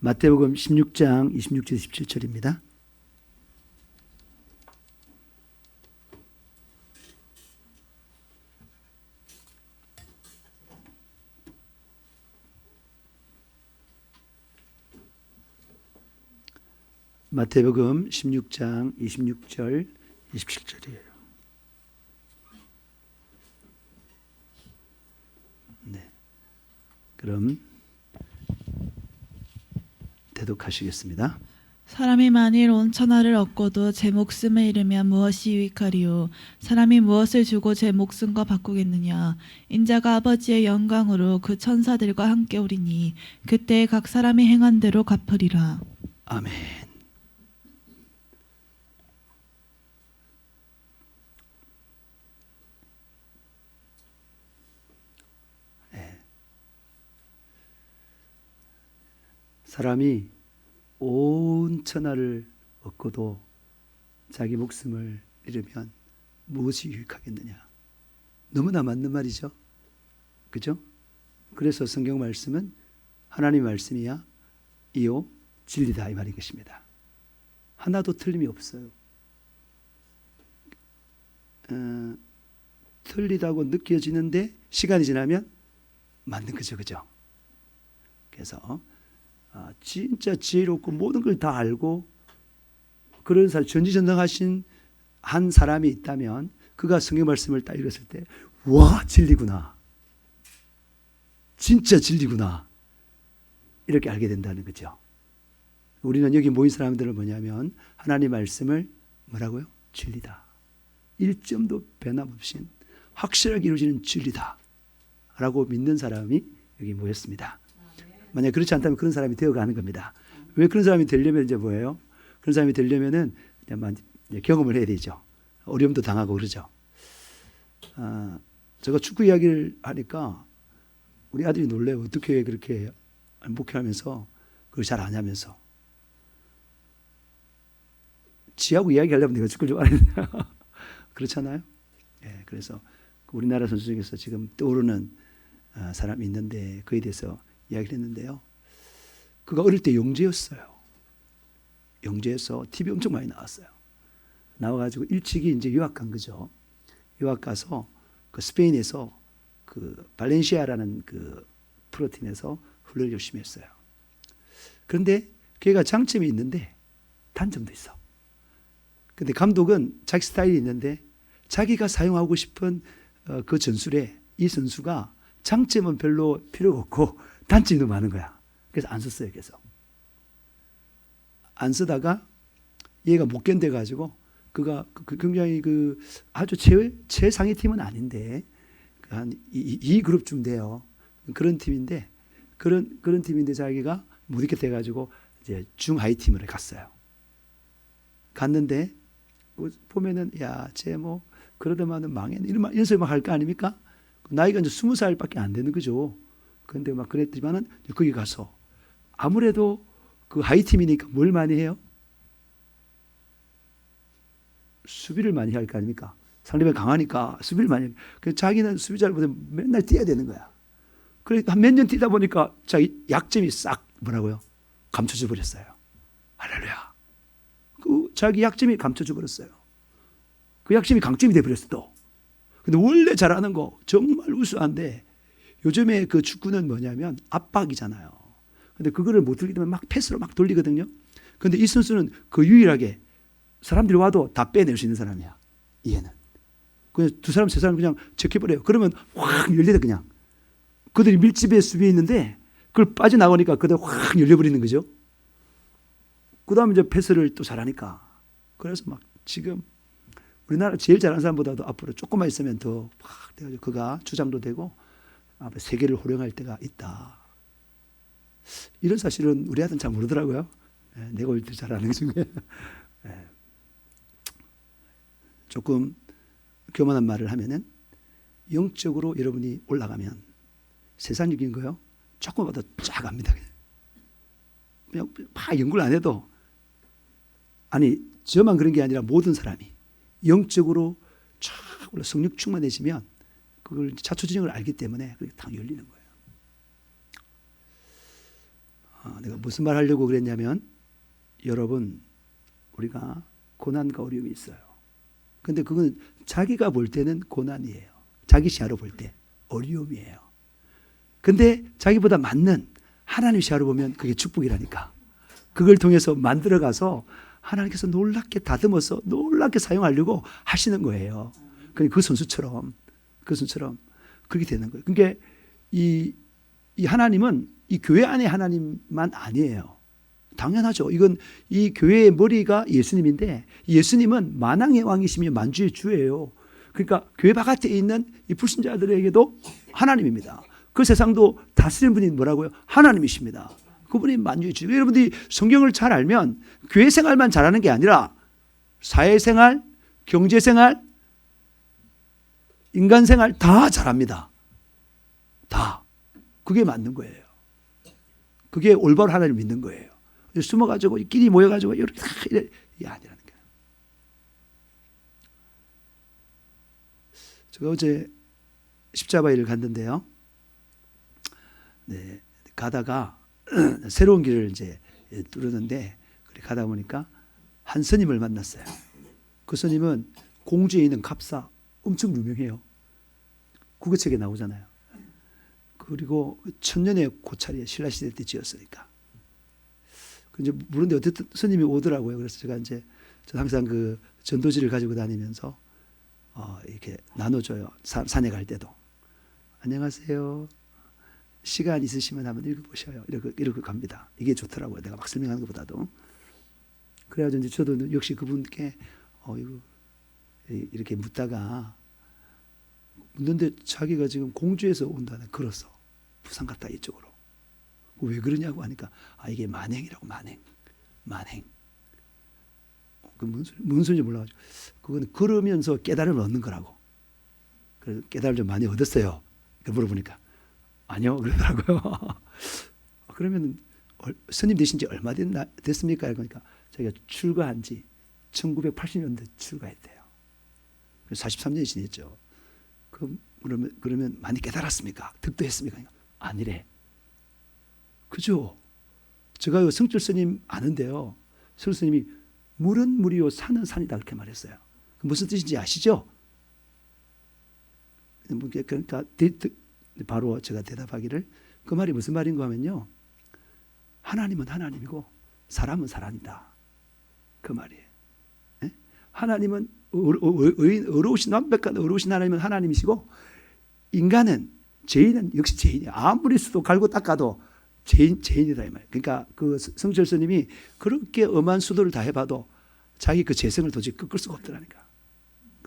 마태복음 16장 26절 17절입니다. 마태복음 16장 26절 27절이에요. 네. 그럼 대독하시겠습니다. 사람이 만일 온 천하를 얻고도 제 목숨을 잃으면 무엇이 유익하리요? 사람이 무엇을 주고 제 목숨과 바꾸겠느냐? 인자가 아버지의 영광으로 그 천사들과 함께 오리니 그때 각 사람이 행한 대로 갚으리라. 아멘. 네. 사람이 온 천하를 얻고도 자기 목숨을 잃으면 무엇이 유익하겠느냐. 너무나 맞는 말이죠. 그죠? 그래서 성경 말씀은 하나님 말씀이야 이요 진리다 이 말인 것입니다. 하나도 틀림이 없어요. 틀리다고 느껴지는데 시간이 지나면 맞는 거죠. 그죠? 그래서 진짜 지혜롭고 모든 걸 다 알고 그런 사람 전지전능하신 한 사람이 있다면 그가 성경 말씀을 딱 읽었을 때 와 진리구나. 진짜 진리구나. 이렇게 알게 된다는 거죠. 우리는 여기 모인 사람들은 뭐냐면 하나님 말씀을 뭐라고요? 진리다. 일점도 변함없이 확실하게 이루어지는 진리다. 라고 믿는 사람이 여기 모였습니다. 만약 그렇지 않다면 그런 사람이 되어가는 겁니다. 왜 그런 사람이 되려면 이제 뭐예요? 그런 사람이 되려면은 경험을 해야 되죠. 어려움도 당하고 그러죠. 제가 축구 이야기를 하니까 우리 아들이 놀래요. 어떻게 그렇게 목회하면서 그걸 잘 아냐면서. 지하고 이야기하려면 내가 축구를 좀 알아야 그렇잖아요. 예, 그래서 우리나라 선수 중에서 지금 떠오르는 사람이 있는데 그에 대해서 이야기를 했는데요. 그가 어릴 때 영재였어요. 영재에서 TV 엄청 많이 나왔어요. 나와가지고 일찍이 이제 유학 간 거죠. 유학 가서 그 스페인에서 그 발렌시아라는 그 프로팀에서 훈련을 열심히 했어요. 그런데 걔가 장점이 있는데 단점도 있어. 근데 감독은 자기 스타일이 있는데 자기가 사용하고 싶은 그 전술에 이 선수가 장점은 별로 필요가 없고 단점이 너무 많은 거야. 그래서 안 썼어요. 계속. 안 쓰다가 얘가 못 견뎌가지고 그가 굉장히 그 아주 최상위 팀은 아닌데 한 2그룹쯤 돼요. 그런 팀인데 그런 팀인데 자기가 못 이겨돼가지고 이제 중하위 팀으로 갔어요. 갔는데 보면은 야, 쟤 뭐 그러다마는 망했네 이런 소리 막 할 거 아닙니까? 나이가 이제 20살밖에 안 되는 거죠. 그런데 막 그랬지만은 거기 가서 아무래도 그 하위 팀이니까 뭘 많이 해요? 수비를 많이 할 거 아닙니까? 상대방이 강하니까 수비를 많이 해요. 그래서 자기는 수비 잘못하면 맨날 뛰어야 되는 거야. 그래 한 몇 년 뛰다 보니까 자기 약점이 싹 뭐라고요? 감춰져 버렸어요. 할렐루야. 그 자기 약점이 감춰져 버렸어요. 그 약점이 강점이 돼 버렸어 또. 근데 원래 잘하는 거 정말 우수한데 요즘에 그 축구는 뭐냐면 압박이잖아요. 근데 그거를 못 들기 때문에 막 패스로 막 돌리거든요. 근데 이 선수는 그 유일하게 사람들이 와도 다 빼낼 수 있는 사람이야. 얘는. 그냥 두 사람, 세 사람 그냥 제껴버려요. 그러면 확 열리다 그냥. 그들이 밀집에 수비에 있는데 그걸 빠져나가니까 그들 확 열려버리는 거죠. 그 다음에 이제 패스를 또 잘하니까. 그래서 막 지금 우리나라 제일 잘하는 사람보다도 앞으로 조금만 있으면 더 확 돼가지고 그가 주장도 되고 아마 세계를 호령할 때가 있다. 이런 사실은 우리 아들은 잘 모르더라고요. 내가 올 때 잘 아는 게 중요해요. 조금 교만한 말을 하면은 영적으로 여러분이 올라가면 세상적인 거요 조금 더 쫙 갑니다. 그냥 막 연구를 안 해도 아니 저만 그런 게 아니라 모든 사람이 영적으로 쫙 올라 성령 충만해지면 그걸 차초지정을 알기 때문에 그게 딱 열리는 거예요. 내가 무슨 말 하려고 그랬냐면 여러분 우리가 고난과 어려움이 있어요. 근데 그건 자기가 볼 때는 고난이에요. 자기 시야로 볼 때 어려움이에요. 근데 자기보다 맞는 하나님 시야로 보면 그게 축복이라니까. 그걸 통해서 만들어가서 하나님께서 놀랍게 다듬어서 놀랍게 사용하려고 하시는 거예요. 그 선수처럼 그렇게 되는 거예요. 그러니까 이 하나님은 이 교회 안에 하나님만 아니에요. 당연하죠. 이건 이 교회의 머리가 예수님인데 예수님은 만왕의 왕이시며 만주의 주예요. 그러니까 교회 바깥에 있는 이 불신자들에게도 하나님입니다. 그 세상도 다스리는 분이 뭐라고요? 하나님이십니다. 그분이 만주의 주. 여러분들이 성경을 잘 알면 교회 생활만 잘하는 게 아니라 사회생활, 경제생활, 인간생활 다 잘합니다. 다. 그게 맞는 거예요. 그게 올바로 하나님을 믿는 거예요. 숨어가지고 끼리 모여가지고 이렇게 다 이게 아니라는 거예요. 제가 어제 십자바일을 갔는데요. 네, 가다가 새로운 길을 이제 뚫었는데 가다 보니까 한 스님을 만났어요. 그 스님은 공주에 있는 갑사 엄청 유명해요. 국어책에 나오잖아요. 그리고 천년의 고찰이에요. 신라시대 때 지었으니까. 이제 물은데 어쨌든 스님이 오더라고요. 그래서 제가 이제 저 항상 그 전도지를 가지고 다니면서 이렇게 나눠줘요. 산에 갈 때도. 안녕하세요. 시간 있으시면 한번 읽어보셔요. 이렇게 갑니다. 이게 좋더라고요. 내가 막 설명하는 것보다도. 그래가지고 이제 저도 역시 그분께 이거 이렇게 묻다가 묻는데 자기가 지금 공주에서 온다네. 걸어서 부산 갔다 이쪽으로. 왜 그러냐고 하니까 이게 만행이라고. 만행. 그 무슨 소리인지 몰라가지고 그거는 걸으면서 깨달음을 얻는 거라고. 그래서 깨달음을 좀 많이 얻었어요. 물어보니까 아니요 그러더라고요. 그러면 스님 되신 지 얼마 됐습니까? 그러니까 자기가 출가한 지 1980년대 출가했대요. 그래서 43년이 지냈죠. 그러면 많이 깨달았습니까? 득도했습니까? 아니래. 그죠? 제가 성철 스님 아는데요. 성철 스님이 물은 물이요 산은 산이다 그렇게 말했어요. 무슨 뜻인지 아시죠? 그러니까 바로 제가 대답하기를 그 말이 무슨 말인가 하면요. 하나님은 하나님이고 사람은 사람이다. 그 말이에요. 예? 하나님은 어려우신 완벽한 어려우신 하나님은 하나님이시고 인간은 죄인은 역시 죄인이에요. 아무리 수도 갈고 닦아도 죄인이다 이 말이에요. 그러니까 그 성철 스님이 그렇게 엄한 수도를 다 해봐도 자기 그 죄성을 도저히 꺾을 수가 없더라니까.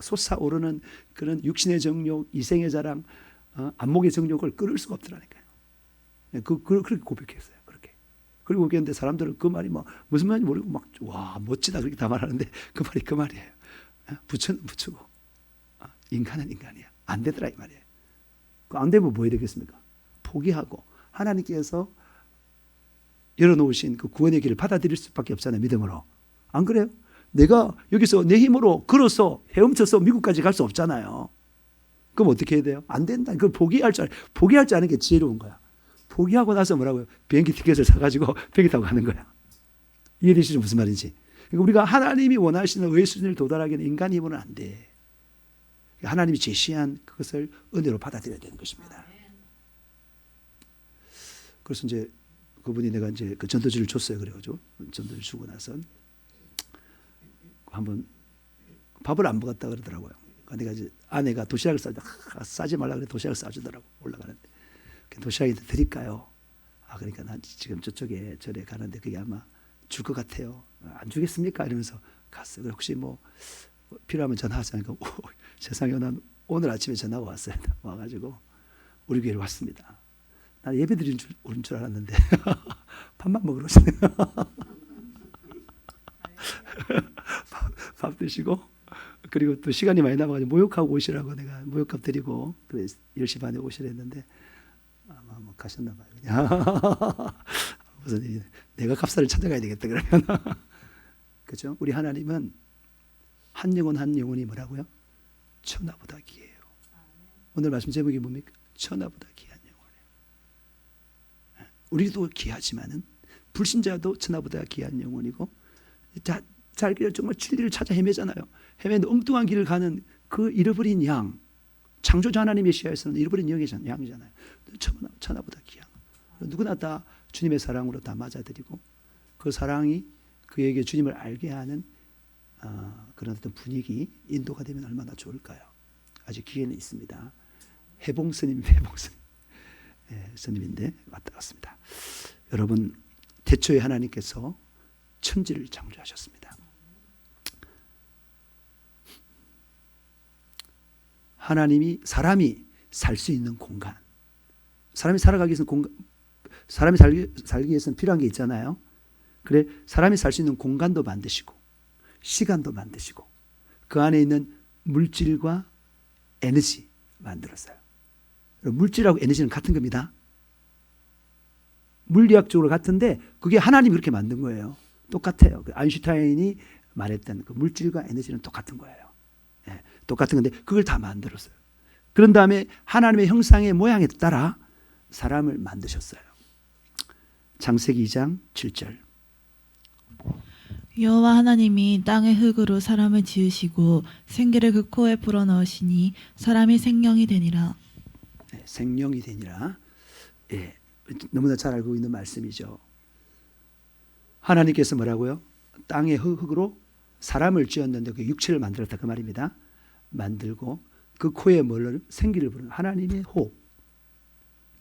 솟아오르는 그런 육신의 정욕, 이생의 자랑, 안목의 정욕을 끊을 수가 없더라니까요. 그렇게 고백했어요. 그렇게. 그리고 고백했는데 사람들은 그 말이 무슨 말인지 모르고 막 와 멋지다 그렇게 다 말하는데 그 말이 그 말이에요. 부처는 부처고 인간은 인간이야. 안 되더라 이 말이에요. 안 되면 뭐 해야 되겠습니까? 포기하고 하나님께서 열어놓으신 그 구원의 길을 받아들일 수밖에 없잖아요. 믿음으로. 안 그래요? 내가 여기서 내 힘으로 걸어서 헤엄쳐서 미국까지 갈 수 없잖아요. 그럼 어떻게 해야 돼요? 안 된다. 그걸 포기할 줄 아는 게 지혜로운 거야. 포기하고 나서 뭐라고요? 비행기 티켓을 사가지고 비행기 타고 가는 거야. 이해되시죠? 무슨 말인지. 그러니까 우리가 하나님이 원하시는 의의 수준을 도달하기는 인간의 힘으로는 안 돼. 하나님이 제시한 그것을 은혜로 받아들여야 되는 것입니다. 그래서 이제 그분이 내가 이제 그 전도지를 줬어요. 그래가지고 전도지를 주고 나서 한번 밥을 안 먹었다 그러더라고요. 내가 이제 아내가 도시락을 싸지 말라 그래 도시락을 싸주더라고 올라가는데 도시락이 드릴까요? 그러니까 난 지금 저쪽에 절에 가는데 그게 아마 줄 것 같아요. 안 주겠습니까? 이러면서 갔어요. 혹시 뭐 필요하면 전화하세요. 그러니까 세상에 난 오늘 아침에 전화가 왔어요. 와가지고 우리 교회로 왔습니다. 난 예배 드리는 줄 알았는데 밥만 먹으러 오시네요. 밥 드시고 그리고 또 시간이 많이 남아가지고 모욕하고 오시라고 내가 모욕값 드리고 그래 10시 반에 오시라 했는데 아마 뭐 가셨나 봐요. 그냥 무슨 일이 내가 값사를 찾아가야 되겠다 그러면 그죠? 우리 하나님은 한 영혼 한 영혼이 뭐라고요? 천하보다 귀해요. 오늘 말씀 제목이 뭡니까? 천하보다 귀한 영혼이에요. 우리도 귀하지만은 불신자도 천하보다 귀한 영혼이고 잘 정말 진리를 찾아 헤매잖아요. 헤매는 엉뚱한 길을 가는 그 잃어버린 양, 창조주 하나님의 시야에서는 잃어버린 양이잖아요. 천하보다 귀한. 누구나 다 주님의 사랑으로 다 맞아들이고 그 사랑이 그에게 주님을 알게 하는 그런 어떤 분위기, 인도가 되면 얼마나 좋을까요? 아직 기회는 있습니다. 해봉 스님 스님인데 왔다 갔습니다. 여러분, 태초에 하나님께서 천지를 창조하셨습니다. 하나님이 사람이 살 수 있는 공간, 사람이 살아가기 위해서는 사람이 살기 위해서는 필요한 게 있잖아요. 그래, 사람이 살 수 있는 공간도 만드시고 시간도 만드시고 그 안에 있는 물질과 에너지 만들었어요. 물질하고 에너지는 같은 겁니다. 물리학적으로 같은데 그게 하나님이 그렇게 만든 거예요. 똑같아요. 아인슈타인이 말했던 그 물질과 에너지는 똑같은 거예요. 예, 똑같은 건데 그걸 다 만들었어요. 그런 다음에 하나님의 형상의 모양에 따라 사람을 만드셨어요. 창세기 2장 7절. 여호와 하나님이 땅의 흙으로 사람을 지으시고 생기를 그 코에 불어넣으시니 사람이 생명이 되니라. 네, 생명이 되니라. 예, 너무나 잘 알고 있는 말씀이죠. 하나님께서 뭐라고요? 땅의 흙으로 사람을 지었는데 그 육체를 만들었다 그 말입니다. 만들고 그 코에 뭘 생기를 부르는 하나님의 호흡.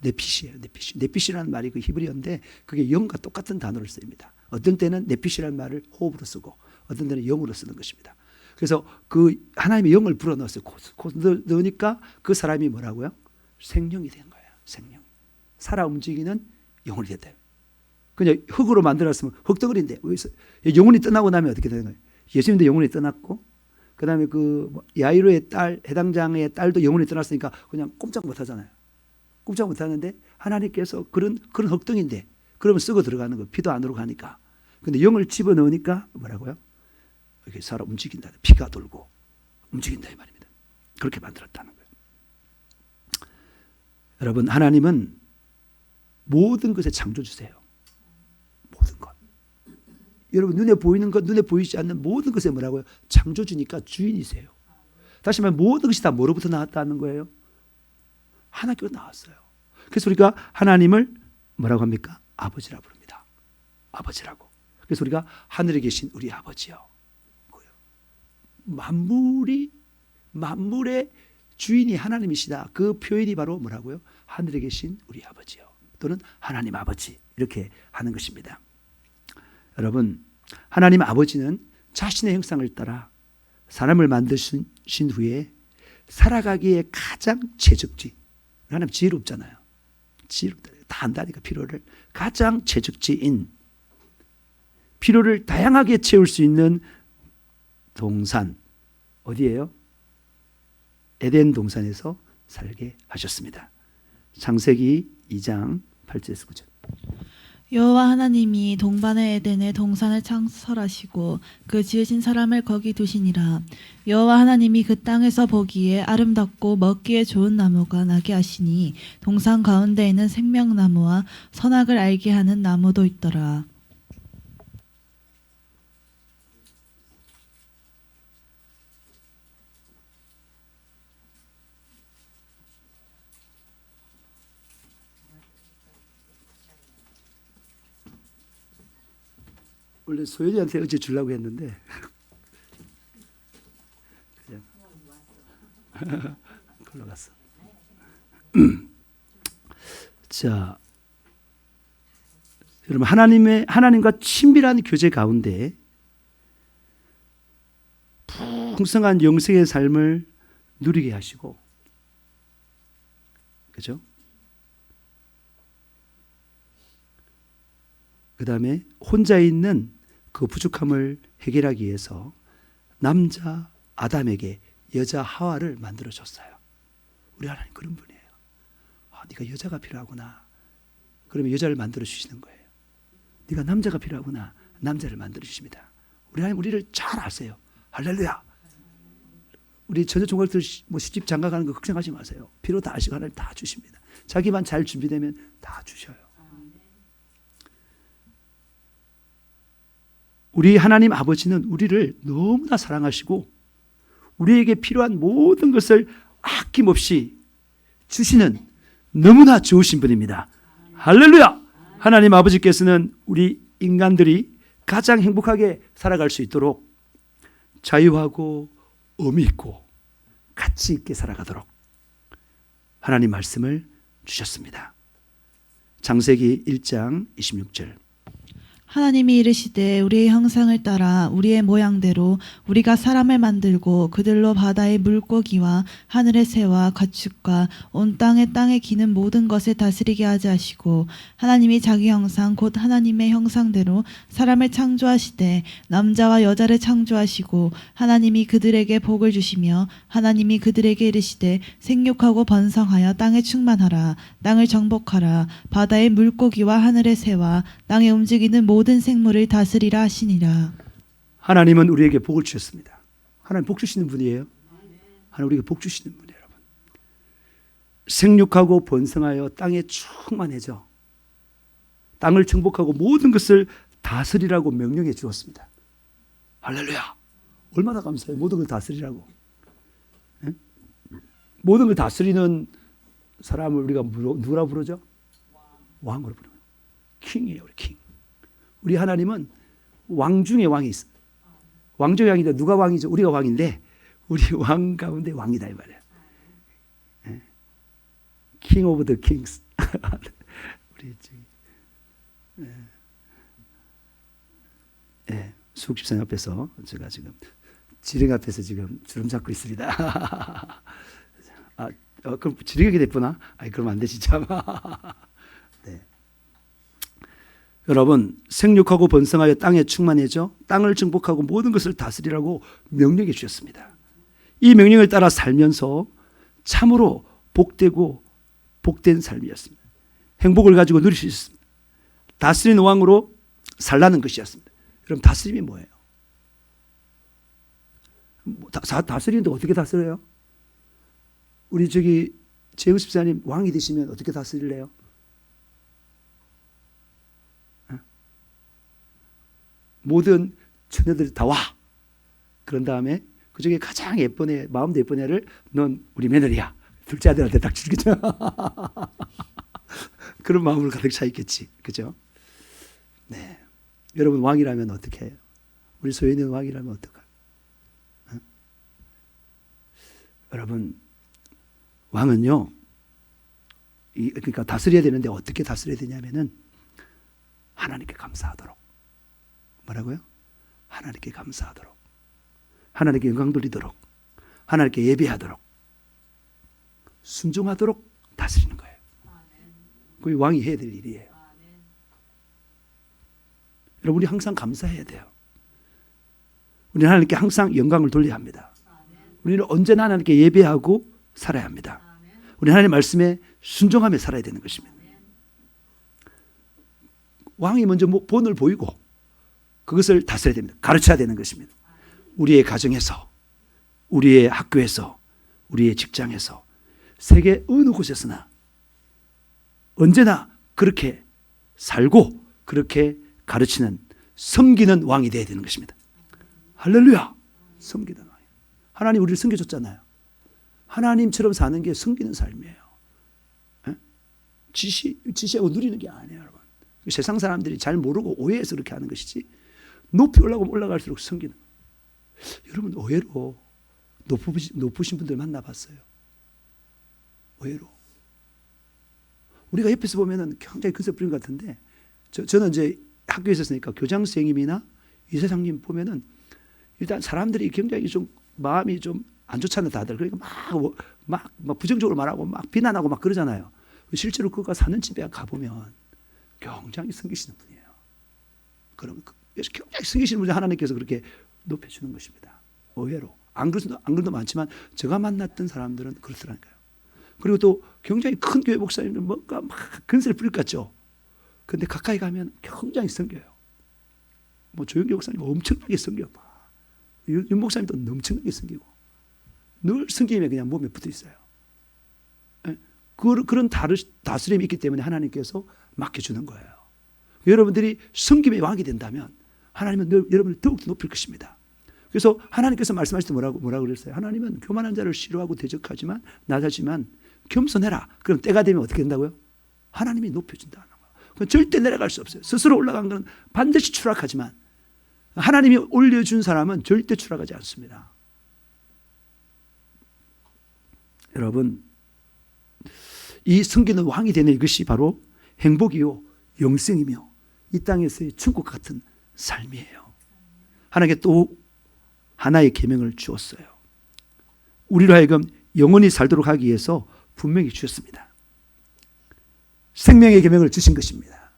네피시예요. 네피시라는 말이 그 히브리어인데 그게 영과 똑같은 단어를 씁니다. 어떤 때는 네피시라는 말을 호흡으로 쓰고 어떤 때는 영으로 쓰는 것입니다. 그래서 그 하나님의 영을 불어넣었어요. 넣으니까 그 사람이 뭐라고요? 생명이 된 거예요. 생명. 살아 움직이는 영혼이 됐대요. 그냥 흙으로 만들었으면 흙덩어리인데 영혼이 떠나고 나면 어떻게 되는 거예요? 예수님도 영혼이 떠났고 그 다음에 그 야이로의 딸 해당장의 딸도 영혼이 떠났으니까 그냥 꼼짝 못 하잖아요. 꼼짝 못 하는데 하나님께서 그런 흙덩인데 그러면 썩어 들어가는 거예요. 피도 안으로 가니까. 근데 영을 집어넣으니까 뭐라고요? 이렇게 살아 움직인다. 피가 돌고 움직인다 이 말입니다. 그렇게 만들었다는 거예요. 여러분, 하나님은 모든 것의 창조주세요. 모든 것. 여러분, 눈에 보이는 것, 눈에 보이지 않는 모든 것에 뭐라고요? 창조주니까 주인이세요. 다시 말하면 모든 것이 다 뭐로부터 나왔다는 거예요? 하나님께로 나왔어요. 그래서 우리가 하나님을 뭐라고 합니까? 아버지라고 부릅니다. 아버지라고. 그래서 우리가 하늘에 계신 우리 아버지요. 만물의 주인이 하나님이시다. 그 표현이 바로 뭐라고요? 하늘에 계신 우리 아버지요. 또는 하나님 아버지. 이렇게 하는 것입니다. 여러분, 하나님 아버지는 자신의 형상을 따라 사람을 만드신 후에 살아가기에 가장 최적지. 하나님 지혜롭잖아요. 다 안다니까 필요를. 가장 최적지인 필요를 다양하게 채울 수 있는 동산. 어디예요? 에덴 동산에서 살게 하셨습니다. 창세기 2장 8절에서 9절. 여호와 하나님이 동반의 에덴에 동산을 창설하시고 그 지으신 사람을 거기 두시니라. 여호와 하나님이 그 땅에서 보기에 아름답고 먹기에 좋은 나무가 나게 하시니 동산 가운데에는 생명나무와 선악을 알게 하는 나무도 있더라. 원래 소연이한테 어제 주려고 했는데 그냥 걸러갔어. 자, 여러분, 하나님과 친밀한 교제 가운데 풍성한 영생의 삶을 누리게 하시고, 그죠? 그 다음에 혼자 있는 그 부족함을 해결하기 위해서 남자 아담에게 여자 하와를 만들어줬어요. 우리 하나님 그런 분이에요. 네가 여자가 필요하구나. 그러면 여자를 만들어주시는 거예요. 네가 남자가 필요하구나. 남자를 만들어주십니다. 우리 하나님 우리를 잘 아세요. 할렐루야. 우리 전혀 종각들 시집 장가가는 거 걱정하지 마세요. 필요 다 아시고 하나님 다 주십니다. 자기만 잘 준비되면 다 주셔요. 우리 하나님 아버지는 우리를 너무나 사랑하시고 우리에게 필요한 모든 것을 아낌없이 주시는 너무나 좋으신 분입니다. 할렐루야! 하나님 아버지께서는 우리 인간들이 가장 행복하게 살아갈 수 있도록 자유하고 의미 있고 가치 있게 살아가도록 하나님 말씀을 주셨습니다. 창세기 1장 26절. 하나님이 이르시되 우리의 형상을 따라 우리의 모양대로 우리가 사람을 만들고 그들로 바다의 물고기와 하늘의 새와 가축과 온 땅에 기는 모든 것을 다스리게 하자 하시고 하나님이 자기 형상 곧 하나님의 형상대로 사람을 창조하시되 남자와 여자를 창조하시고 하나님이 그들에게 복을 주시며 하나님이 그들에게 이르시되 생육하고 번성하여 땅에 충만하라 땅을 정복하라 바다의 물고기와 하늘의 새와 땅에 움직이는 모든 생물을 다스리라 하시니라. 하나님은 우리에게 복을 주셨습니다. 하나님 복 주시는 분이에요. 하나님 우리에게 복 주시는 분이에요. 여러분. 생육하고 번성하여 땅에 충만해져 땅을 정복하고 모든 것을 다스리라고 명령해 주었습니다. 할렐루야. 얼마나 감사해요. 모든 걸 다스리라고. 네? 모든 걸 다스리는 사람을 우리가 누구라 부르죠? 왕으로 부르죠. 킹이에요. 우리 킹. 우리 하나님은 왕 중에 왕이 있어. 왕 중에 왕인데 누가 왕이죠? 우리가 왕인데 우리 왕 가운데 왕이다 이 말이에요. King of the Kings. 우리 수국 집사님 앞에서 제가 지금 지령 앞에서 지금 주름 잡고 있습니다. 그럼 지령하게 됐구나. 그럼 안 돼 진짜. 네. 여러분 생육하고 번성하여 땅에 충만해져 땅을 정복하고 모든 것을 다스리라고 명령해 주셨습니다. 이 명령을 따라 살면서 참으로 복되고 복된 삶이었습니다. 행복을 가지고 누릴 수 있었습니다. 다스리는 왕으로 살라는 것이었습니다. 그럼 다스림이 뭐예요? 다스리는데 어떻게 다스려요? 우리 재우 집사님 왕이 되시면 어떻게 다스릴래요? 모든 처녀들이 다 와. 그런 다음에 그 중에 가장 예쁜 애, 마음도 예쁜 애를 넌 우리 며느리야. 둘째 아들한테 딱 주겠죠. 그런 마음으로 가득 차 있겠지. 그죠? 네. 여러분 왕이라면 어떻게 해요? 우리 소연이는 왕이라면 어떨까요? 여러분 왕은요. 그러니까 다스려야 되는데 어떻게 다스려야 되냐면은 하나님께 감사하도록. 뭐라고요? 하나님께 감사하도록, 하나님께 영광 돌리도록, 하나님께 예배하도록, 순종하도록 다스리는 거예요. 그게 왕이 해야 될 일이에요. 여러분 우리 항상 감사해야 돼요. 우리는 하나님께 항상 영광을 돌려야 합니다. 우리는 언제나 하나님께 예배하고 살아야 합니다. 우리 하나님 말씀에 순종하며 살아야 되는 것입니다. 왕이 먼저 본을 보이고 그것을 다스려야 됩니다. 가르쳐야 되는 것입니다. 우리의 가정에서, 우리의 학교에서, 우리의 직장에서, 세계 어느 곳에서나 언제나 그렇게 살고 그렇게 가르치는 섬기는 왕이 되어야 되는 것입니다. 할렐루야. 섬기는 왕. 하나님 우리를 섬겨줬잖아요. 하나님처럼 사는 게 섬기는 삶이에요. 지시하고 누리는 게 아니에요. 여러분. 세상 사람들이 잘 모르고 오해해서 그렇게 하는 것이지 높이 올라갈수록 섬기는. 여러분 의외로 높으신 분들 만나봤어요. 의외로 우리가 옆에서 보면은 굉장히 근세 부린 것 같은데 저는 이제 학교에 있었으니까 교장 선생님이나 이사장님 보면은 일단 사람들이 굉장히 좀 마음이 좀 안 좋잖아요 다들. 그러니까 막 부정적으로 말하고 막 비난하고 막 그러잖아요. 실제로 그가 사는 집에 가보면 굉장히 섬기시는 분이에요. 그러면 굉장히 섬기시는 분이 하나님께서 그렇게 높여주는 것입니다. 의외로. 안 그래도 많지만 제가 만났던 사람들은 그렇더라니까요. 그리고 또 굉장히 큰 교회 목사님들 뭔가 막 근세를 부릴 것 같죠. 근데 가까이 가면 굉장히 섬겨요. 조영기 목사님 엄청나게 섬겨요. 윤 목사님도 엄청나게 섬기고 늘 섬김에 그냥 몸에 붙어 있어요. 그런 다스림이 있기 때문에 하나님께서 맡겨주는 거예요. 여러분들이 섬김의 왕이 된다면 하나님은 여러분을 더욱 높일 것입니다. 그래서 하나님께서 말씀하실 때 뭐라고 그랬어요? 하나님은 교만한 자를 싫어하고 대적하지만 낮아지만 겸손해라. 그럼 때가 되면 어떻게 된다고요? 하나님이 높여준다는 거예요. 그건 절대 내려갈 수 없어요. 스스로 올라간 건 반드시 추락하지만 하나님이 올려준 사람은 절대 추락하지 않습니다. 여러분, 이 섬기는 왕이 되는 이것이 바로 행복이요 영생이며 이 땅에서의 천국 같은 삶이에요. 하나님께 또 하나의 계명을 주었어요. 우리로 하여금 영원히 살도록 하기 위해서 분명히 주셨습니다. 생명의 계명을 주신 것입니다.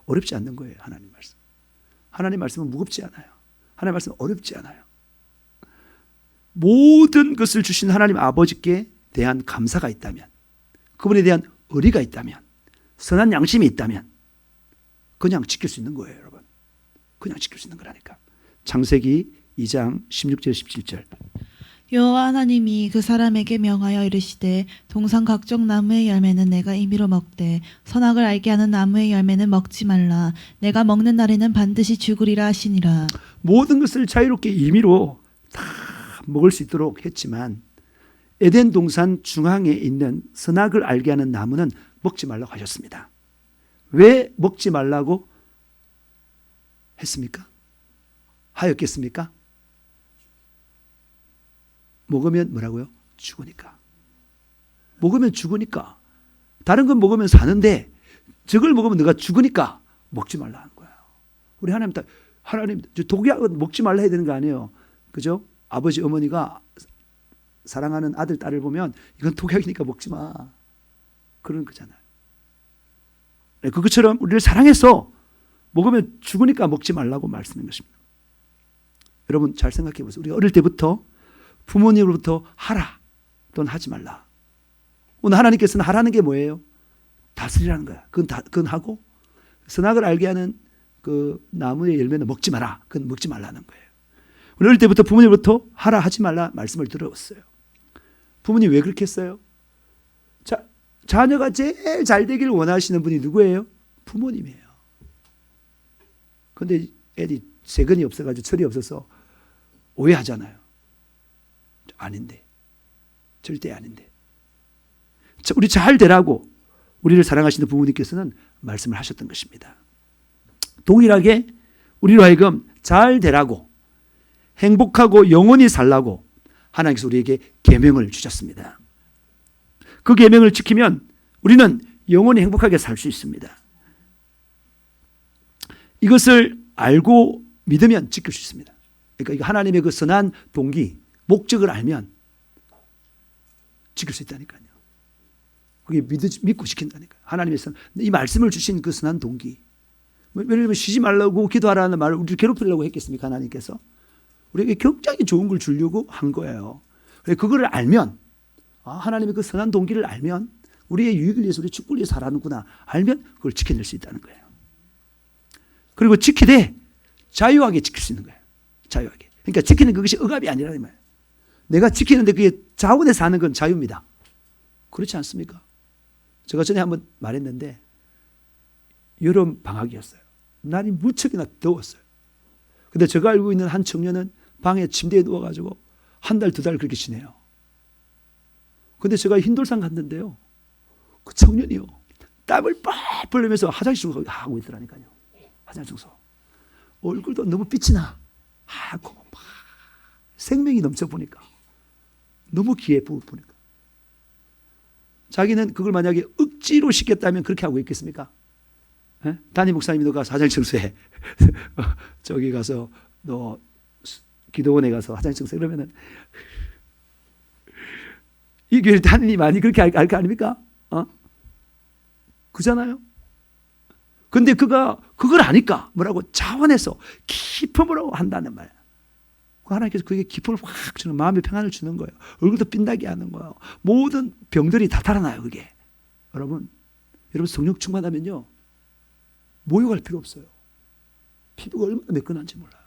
어렵지 않는 거예요. 하나님 말씀. 하나님 말씀은 무겁지 않아요. 하나님 말씀은 어렵지 않아요. 모든 것을 주신 하나님 아버지께 대한 감사가 있다면, 그분에 대한 의리가 있다면, 선한 양심이 있다면 그냥 지킬 수 있는 거예요. 여러분, 그냥 지킬 수 있는 거라니까. 창세기 2장 16절 17절. 여호와 하나님이 그 사람에게 명하여 이르시되 동산 각종 나무의 열매는 내가 임의로 먹되 선악을 알게 하는 나무의 열매는 먹지 말라. 내가 먹는 날에는 반드시 죽으리라 하시니라. 모든 것을 자유롭게 임의로 다 먹을 수 있도록 했지만 에덴 동산 중앙에 있는 선악을 알게 하는 나무는 먹지 말라고 하셨습니다. 왜 먹지 말라고 했습니까? 하였겠습니까? 먹으면 뭐라고요? 죽으니까. 먹으면 죽으니까. 다른 건 먹으면 사는데 저걸 먹으면 너가 죽으니까 먹지 말라 하는 거예요. 우리 하나님 독약은 먹지 말라 해야 되는 거 아니에요. 그죠? 아버지 어머니가 사랑하는 아들 딸을 보면 이건 독약이니까 먹지 마. 그런 거잖아요. 그것처럼 우리를 사랑해서 먹으면 죽으니까 먹지 말라고 말씀한 것입니다. 여러분 잘 생각해 보세요. 우리가 어릴 때부터 부모님으로부터 하라 또는 하지 말라. 오늘 하나님께서는 하라는 게 뭐예요? 다스리라는 거야. 그건 하고 선악을 알게 하는 그 나무의 열매는 먹지 마라. 그건 먹지 말라는 거예요. 우리 어릴 때부터 부모님으로부터 하라 하지 말라 말씀을 들어왔어요. 부모님 왜 그렇게 했어요? 자녀가 제일 잘 되길 원하시는 분이 누구예요? 부모님이에요. 그런데 애들이 세근이 없어가지고 철이 없어서 오해하잖아요. 아닌데. 절대 아닌데. 우리 잘 되라고 우리를 사랑하시는 부모님께서는 말씀을 하셨던 것입니다. 동일하게 우리로 하여금 잘 되라고 행복하고 영원히 살라고 하나님께서 우리에게 계명을 주셨습니다. 그 계명을 지키면 우리는 영원히 행복하게 살 수 있습니다. 이것을 알고 믿으면 지킬 수 있습니다. 그러니까 하나님의 그 선한 동기, 목적을 알면 지킬 수 있다니까요. 그게 믿고 지킨다니까요. 하나님께서는 이 말씀을 주신 그 선한 동기. 왜냐하면 쉬지 말라고 기도하라는 말을 우리를 괴롭히려고 했겠습니까? 하나님께서. 우리에게 굉장히 좋은 걸 주려고 한 거예요. 그거를 알면, 하나님의 그 선한 동기를 알면 우리의 유익을 위해서 우리 축복을 위해서 살아는구나 알면 그걸 지켜낼 수 있다는 거예요. 그리고 지키되 자유하게 지킬 수 있는 거예요. 자유하게. 그러니까 지키는 그것이 억압이 아니라는 말이에요. 내가 지키는데 그게 자원해서 하는 건 자유입니다. 그렇지 않습니까? 제가 전에 한번 말했는데 여름 방학이었어요. 날이 무척이나 더웠어요. 근데 제가 알고 있는 한 청년은 방에 침대에 누워가지고 한 달, 두 달 그렇게 지내요. 근데 제가 흰돌산 갔는데요. 그 청년이요. 땀을 뻘뻘 흘리면서 화장실 청소 하고 있더라니까요. 화장실 청소. 얼굴도 너무 빛이 나. 하고 막 생명이 넘쳐 보니까. 너무 귀해 보니까. 자기는 그걸 만약에 억지로 시켰다면 그렇게 하고 있겠습니까? 에? 담임 목사님이 너가 화장실 청소해. 저기 가서 너 기도원에 가서 화장실 청소해. 그러면은 이 교회 담임이 많이 그렇게 할 거 아닙니까? 그잖아요. 근데 그걸 아니까 뭐라고 자원해서 기쁨으로 한다는 말이야. 하나님께서 그게 기쁨을 확 주는 마음의 평안을 주는 거예요. 얼굴도 빛나게 하는 거예요. 모든 병들이 다 달아나요. 그게. 여러분 성령 충만하면요. 모욕할 필요 없어요. 피부가 얼마나 매끈한지 몰라요.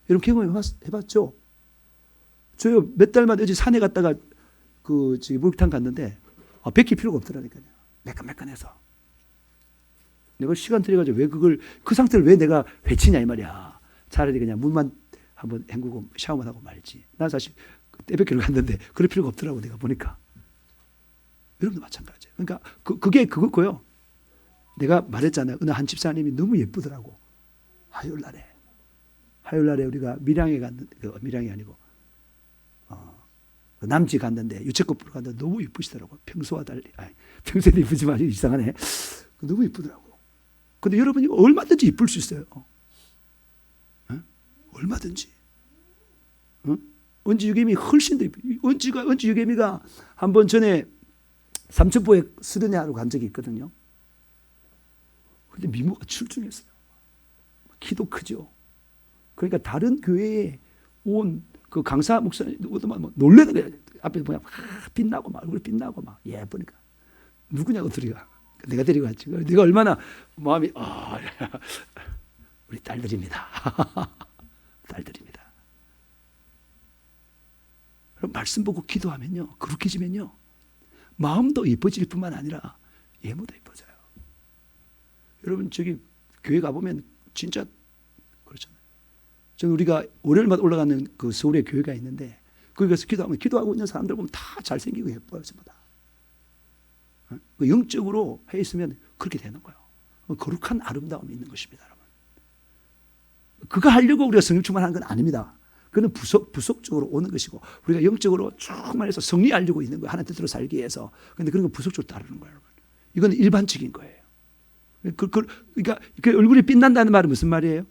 여러분 경험해봤죠? 저요 몇 달만 어제 산에 갔다가 목욕탕 갔는데 벗길 필요가 없더라니까요. 매끈매끈해서. 내가 시간 들여가지고 왜 그 상태를 왜 내가 회치냐 이 말이야. 차라리 그냥 문만 한번 헹구고 샤워만 하고 말지. 난 사실 떼벽기를 갔는데 그럴 필요가 없더라고 내가 보니까. 여러분도 마찬가지예요. 그러니까 그게 그거고요. 내가 말했잖아요. 어느 한 집사님이 너무 예쁘더라고. 화요일날에 우리가 밀양에 갔는데, 밀양이 아니고 남지 갔는데 유채꽃 보러 갔는데 너무 예쁘시더라고. 평소와 달리. 평소에도 예쁘지만 이상하네. 너무 예쁘더라고. 근데 여러분이 얼마든지 예쁠 수 있어요. 얼마든지. 은지 유개미 훨씬 더 예뻐. 은지 유개미가 한번 전에 삼천포에 수련회 하러 간 적이 있거든요. 근데 미모가 출중했어요. 키도 크죠. 그러니까 다른 교회에 온 그 강사 목사님 놀래는 거예요. 앞에 뭐야 빛나고 막 얼굴 빛나고 막 예쁘니까 누구냐고 들이가 내가 데리고 갔지. 내가 얼마나 마음이 우리 딸들입니다. 딸들입니다. 그럼 말씀 보고 기도하면요, 거룩해지면요, 마음도 예뻐질 뿐만 아니라 외모도 예뻐져요. 여러분 저기 교회 가보면 진짜 그렇잖아요. 저는 우리가 월요일마다 올라가는 그 서울에 교회가 있는데 거기 가서 기도하고 있는 사람들 보면 다 잘생기고 예뻐요. 전부 다. 영적으로 해 있으면 그렇게 되는 거예요. 거룩한 아름다움이 있는 것입니다. 여러분. 그거 하려고 우리가 성령 충만하는 건 아닙니다. 그는 부속적으로 오는 것이고 우리가 영적으로 충만해서 성리하려고 있는 거예요. 하나님 뜻대로 살기 위해서. 그런데 그런 건 부속적으로 따르는 거예요. 여러분. 이건 일반적인 거예요. 그러니까 얼굴이 빛난다는 말은 무슨 말이에요?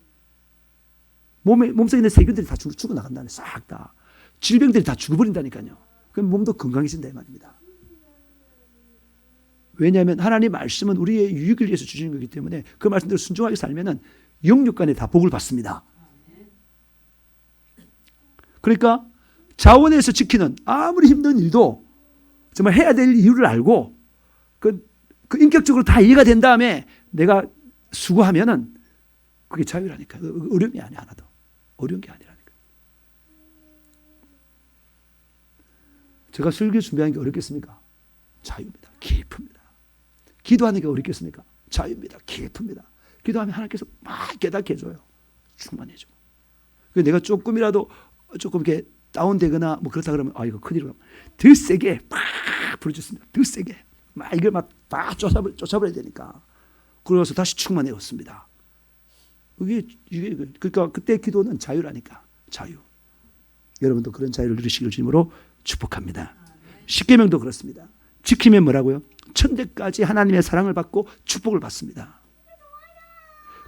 몸속에 있는 세균들이 다 죽어나간다는, 싹 다. 질병들이 다 죽어버린다니까요. 그럼 몸도 건강해진다 이 말입니다. 왜냐하면 하나님 말씀은 우리의 유익을 위해서 주시는 거기 때문에 그 말씀대로 순종하게 살면은 영육간에 다 복을 받습니다. 그러니까 자원에서 지키는 아무리 힘든 일도 정말 해야 될 이유를 알고 그 인격적으로 다 이해가 된 다음에 내가 수고하면은 그게 자유라니까. 어려움이 아니야. 하나도 어려운 게 아니라니까. 제가 설교 준비하는 게 어렵겠습니까? 자유입니다. 기쁩니다. 기도하는 게 어렵겠습니까? 자유입니다. 기쁩니다. 기도하면 하나님께서 막 깨닫게 해줘요. 충만해지고. 내가 조금이라도 조금 이렇게 다운되거나 뭐 그렇다 그러면 이거 큰일이라 더 세게 막 부르셨습니다. 더 세게 막 이걸 막 쫓아버려야 되니까. 그래서 다시 충만해졌습니다. 이게 그러니까 그때 기도는 자유라니까. 자유. 여러분도 그런 자유를 누리시길 주님으로 축복합니다. 십계명도 그렇습니다. 지키면 뭐라고요? 천대까지 하나님의 사랑을 받고 축복을 받습니다.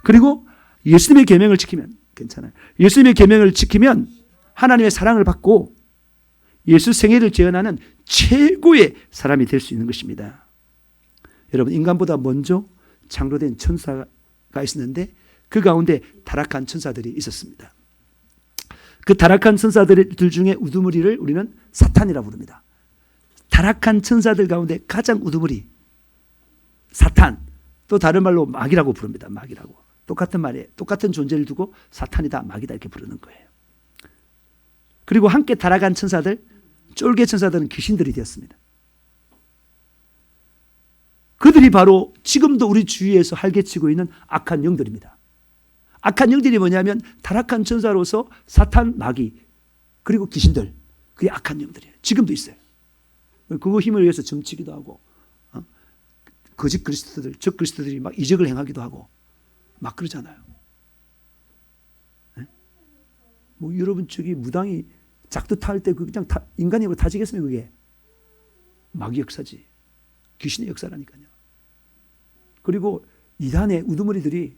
그리고 예수님의 계명을 지키면 괜찮아요. 예수님의 계명을 지키면 하나님의 사랑을 받고 예수 생애를 재현하는 최고의 사람이 될 수 있는 것입니다. 여러분, 인간보다 먼저 창조된 천사가 있었는데 그 가운데 타락한 천사들이 있었습니다. 그 타락한 천사들 중에 우두머리를 우리는 사탄이라고 부릅니다. 타락한 천사들 가운데 가장 우두머리 사탄, 또 다른 말로 마귀라고 부릅니다. 마귀라고. 똑같은 말에 똑같은 존재를 두고 사탄이다, 마귀다 이렇게 부르는 거예요. 그리고 함께 타락한 천사들, 쫄개 천사들은 귀신들이 되었습니다. 그들이 바로 지금도 우리 주위에서 활개치고 있는 악한 영들입니다. 악한 영들이 뭐냐면 타락한 천사로서 사탄, 마귀, 그리고 귀신들, 그게 악한 영들이에요. 지금도 있어요. 그거 힘을 위해서 점치기도 하고 거짓 그리스도들, 적 그리스도들이 막 이적을 행하기도 하고 막 그러잖아요. 네? 뭐 여러분 저기 무당이 작두탈 때 그냥 인간이 뭐 다지겠습니까? 그게 마귀 역사지, 귀신의 역사라니까요. 그리고 이단의 우두머리들이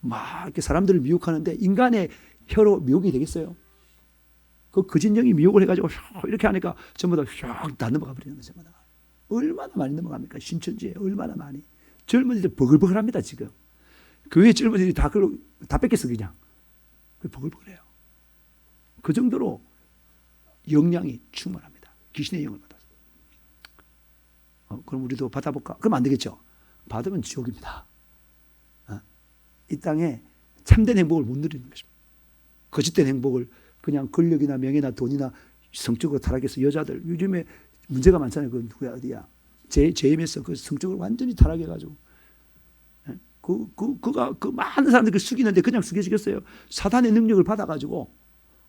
막 이렇게 사람들을 미혹하는데 인간의 혀로 미혹이 되겠어요? 그 거짓 영이 미혹을 해가지고 이렇게 하니까 전부 다 넘어가 버리는 거죠. 얼마나 많이 넘어갑니까? 신천지에 얼마나 많이. 젊은이들 버글버글합니다 지금. 교회 젊은이들이 다 뺏겼어 그냥. 버글버글해요. 그 정도로 영향이 충만합니다. 귀신의 영을 받아서. 그럼 우리도 받아볼까? 그럼 안 되겠죠. 받으면 지옥입니다. 이 땅에 참된 행복을 못 누리는 것입니다. 거짓된 행복을 그냥 권력이나 명예나 돈이나 성적으로 타락해서 여자들 요즘에 문제가 많잖아요. 그 누구야 어디야 JMS 그 성적으로 완전히 타락해가지고 그가 그 많은 사람들이 숙이는데 그냥 숙여지겠어요? 사단의 능력을 받아가지고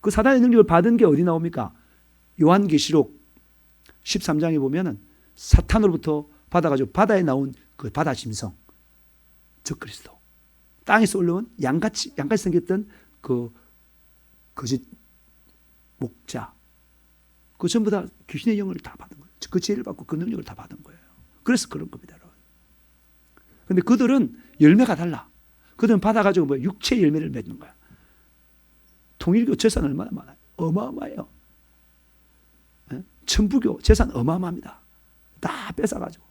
그 사단의 능력을 받은 게 어디 나옵니까? 요한계시록 13장에 보면은 사탄으로부터 받아가지고 바다에 나온 그 바다 짐승, 적그리스도, 땅에서 올라온 양같이 생겼던 그 거짓 목자, 그 전부 다 귀신의 영을 다 받은 거예요. 그 지혜를 받고 그 능력을 다 받은 거예요. 그래서 그런 겁니다. 그런데 그들은 열매가 달라. 그들은 받아가지고 뭐 육체 열매를 맺는 거야. 통일교 재산 얼마나 많아요? 어마어마해요. 천부교 재산 어마어마합니다. 다 뺏어가지고.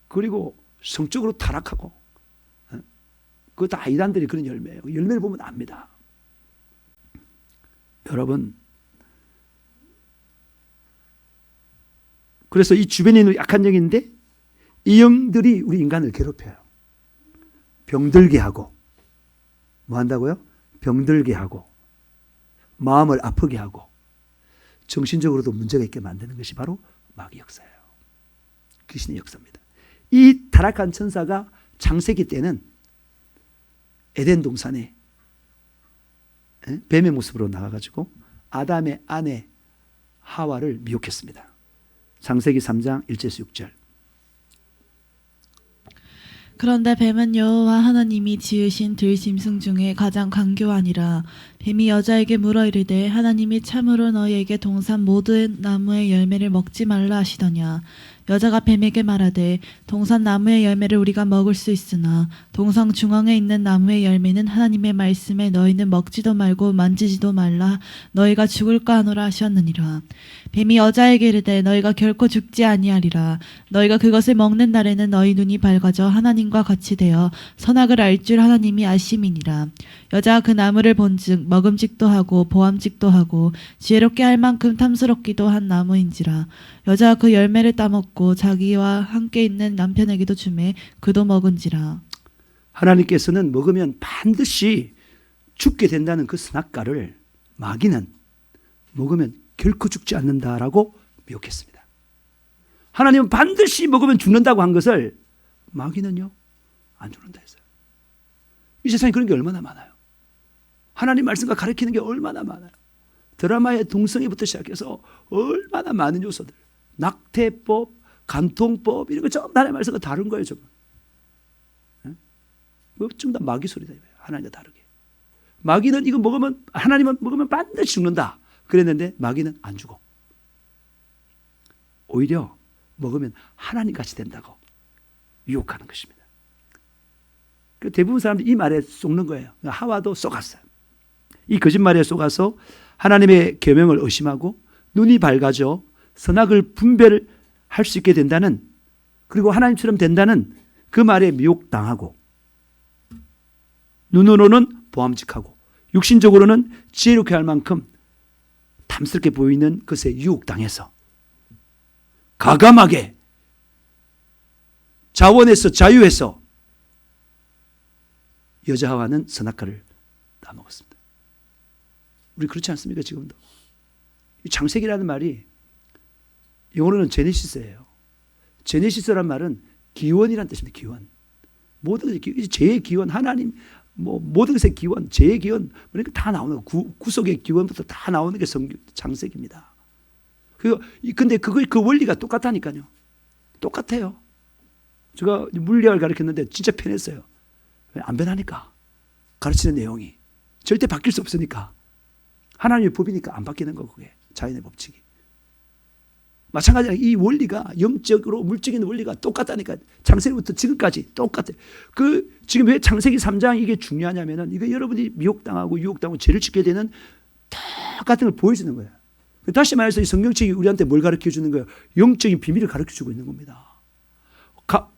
그리고 성적으로 타락하고. 그거 다 이단들이 그런 열매예요. 열매를 보면 압니다. 여러분, 그래서 이 주변에 있는 약한 영인데 이 영들이 우리 인간을 괴롭혀요. 병들게 하고, 뭐 한다고요? 병들게 하고, 마음을 아프게 하고, 정신적으로도 문제가 있게 만드는 것이 바로 마귀 역사예요. 귀신의 역사입니다. 이 타락한 천사가 창세기 때는 에덴 동산에 뱀의 모습으로 나가가지고 아담의 아내 하와를 미혹했습니다. 창세기 3장 1절에서 6절. 그런데 뱀은 여호와 하나님이 지으신 들짐승 중에 가장 간교하니라. 뱀이 여자에게 물어 이르되 하나님이 참으로 너희에게 동산 모든 나무의 열매를 먹지 말라 하시더냐. 여자가 뱀에게 말하되 동산 나무의 열매를 우리가 먹을 수 있으나 동상 중앙에 있는 나무의 열매는 하나님의 말씀에 너희는 먹지도 말고 만지지도 말라 너희가 죽을까 하노라 하셨느니라. 뱀이 여자에게 이르되 너희가 결코 죽지 아니하리라. 너희가 그것을 먹는 날에는 너희 눈이 밝아져 하나님과 같이 되어 선악을 알 줄 하나님이 아심이니라. 여자가 그 나무를 본즉 먹음직도 하고 보암직도 하고 지혜롭게 할 만큼 탐스럽기도 한 나무인지라. 여자가 그 열매를 따먹고 자기와 함께 있는 남편에게도 주매 그도 먹은지라. 하나님께서는 먹으면 반드시 죽게 된다는 그 선악과를 마귀는 먹으면 결코 죽지 않는다라고 미혹했습니다. 하나님은 반드시 먹으면 죽는다고 한 것을 마귀는요 안 죽는다 했어요. 이 세상에 그런 게 얼마나 많아요. 하나님 말씀과 가르치는 게 얼마나 많아요. 드라마의 동성애부터 시작해서 얼마나 많은 요소들, 낙태법, 간통법 이런 거 전부 다 하나님의 말씀과 다른 거예요. 전부 전부 다 마귀 소리다. 하나님과 다르게. 마귀는 이거 먹으면 하나님은 먹으면 반드시 죽는다 그랬는데 마귀는 안 죽어. 오히려 먹으면 하나님같이 된다고 유혹하는 것입니다. 대부분 사람들이 이 말에 속는 거예요. 하와도 속았어요. 이 거짓말에 속아서 하나님의 계명을 의심하고 눈이 밝아져 선악을 분별할 수 있게 된다는, 그리고 하나님처럼 된다는 그 말에 미혹당하고, 눈으로는 보암직하고 육신적으로는 지혜롭게 할 만큼 탐스럽게 보이는 것에 유혹당해서 가감하게 자원에서 자유해서 여자 하와는 선악과를 따먹었습니다. 우리 그렇지 않습니까? 지금도. 이 창세기라는 말이 영어로는 제네시스예요. 제네시스란 말은 기원이라는 뜻입니다. 기원. 모든 것이 죄의 기원, 하나님, 모든 것의 기원, 죄의 기원, 그러니까 다 나오는 거. 구속의 기원부터 다 나오는 게 창세기입니다. 근데 그 원리가 똑같다니까요. 똑같아요. 제가 물리학을 가르쳤는데 진짜 편했어요. 안 변하니까. 가르치는 내용이. 절대 바뀔 수 없으니까. 하나님의 법이니까 안 바뀌는 거, 그게. 자연의 법칙이. 마찬가지로 이 원리가 영적으로 물적인 원리가 똑같다니까. 창세기부터 지금까지 똑같아요. 지금 왜 창세기 3장 이게 중요하냐면은 이거 여러분이 미혹당하고 유혹당하고 죄를 짓게 되는 똑같은 걸 보여주는 거예요. 다시 말해서 이 성경책이 우리한테 뭘 가르쳐 주는 거예요? 영적인 비밀을 가르쳐 주고 있는 겁니다.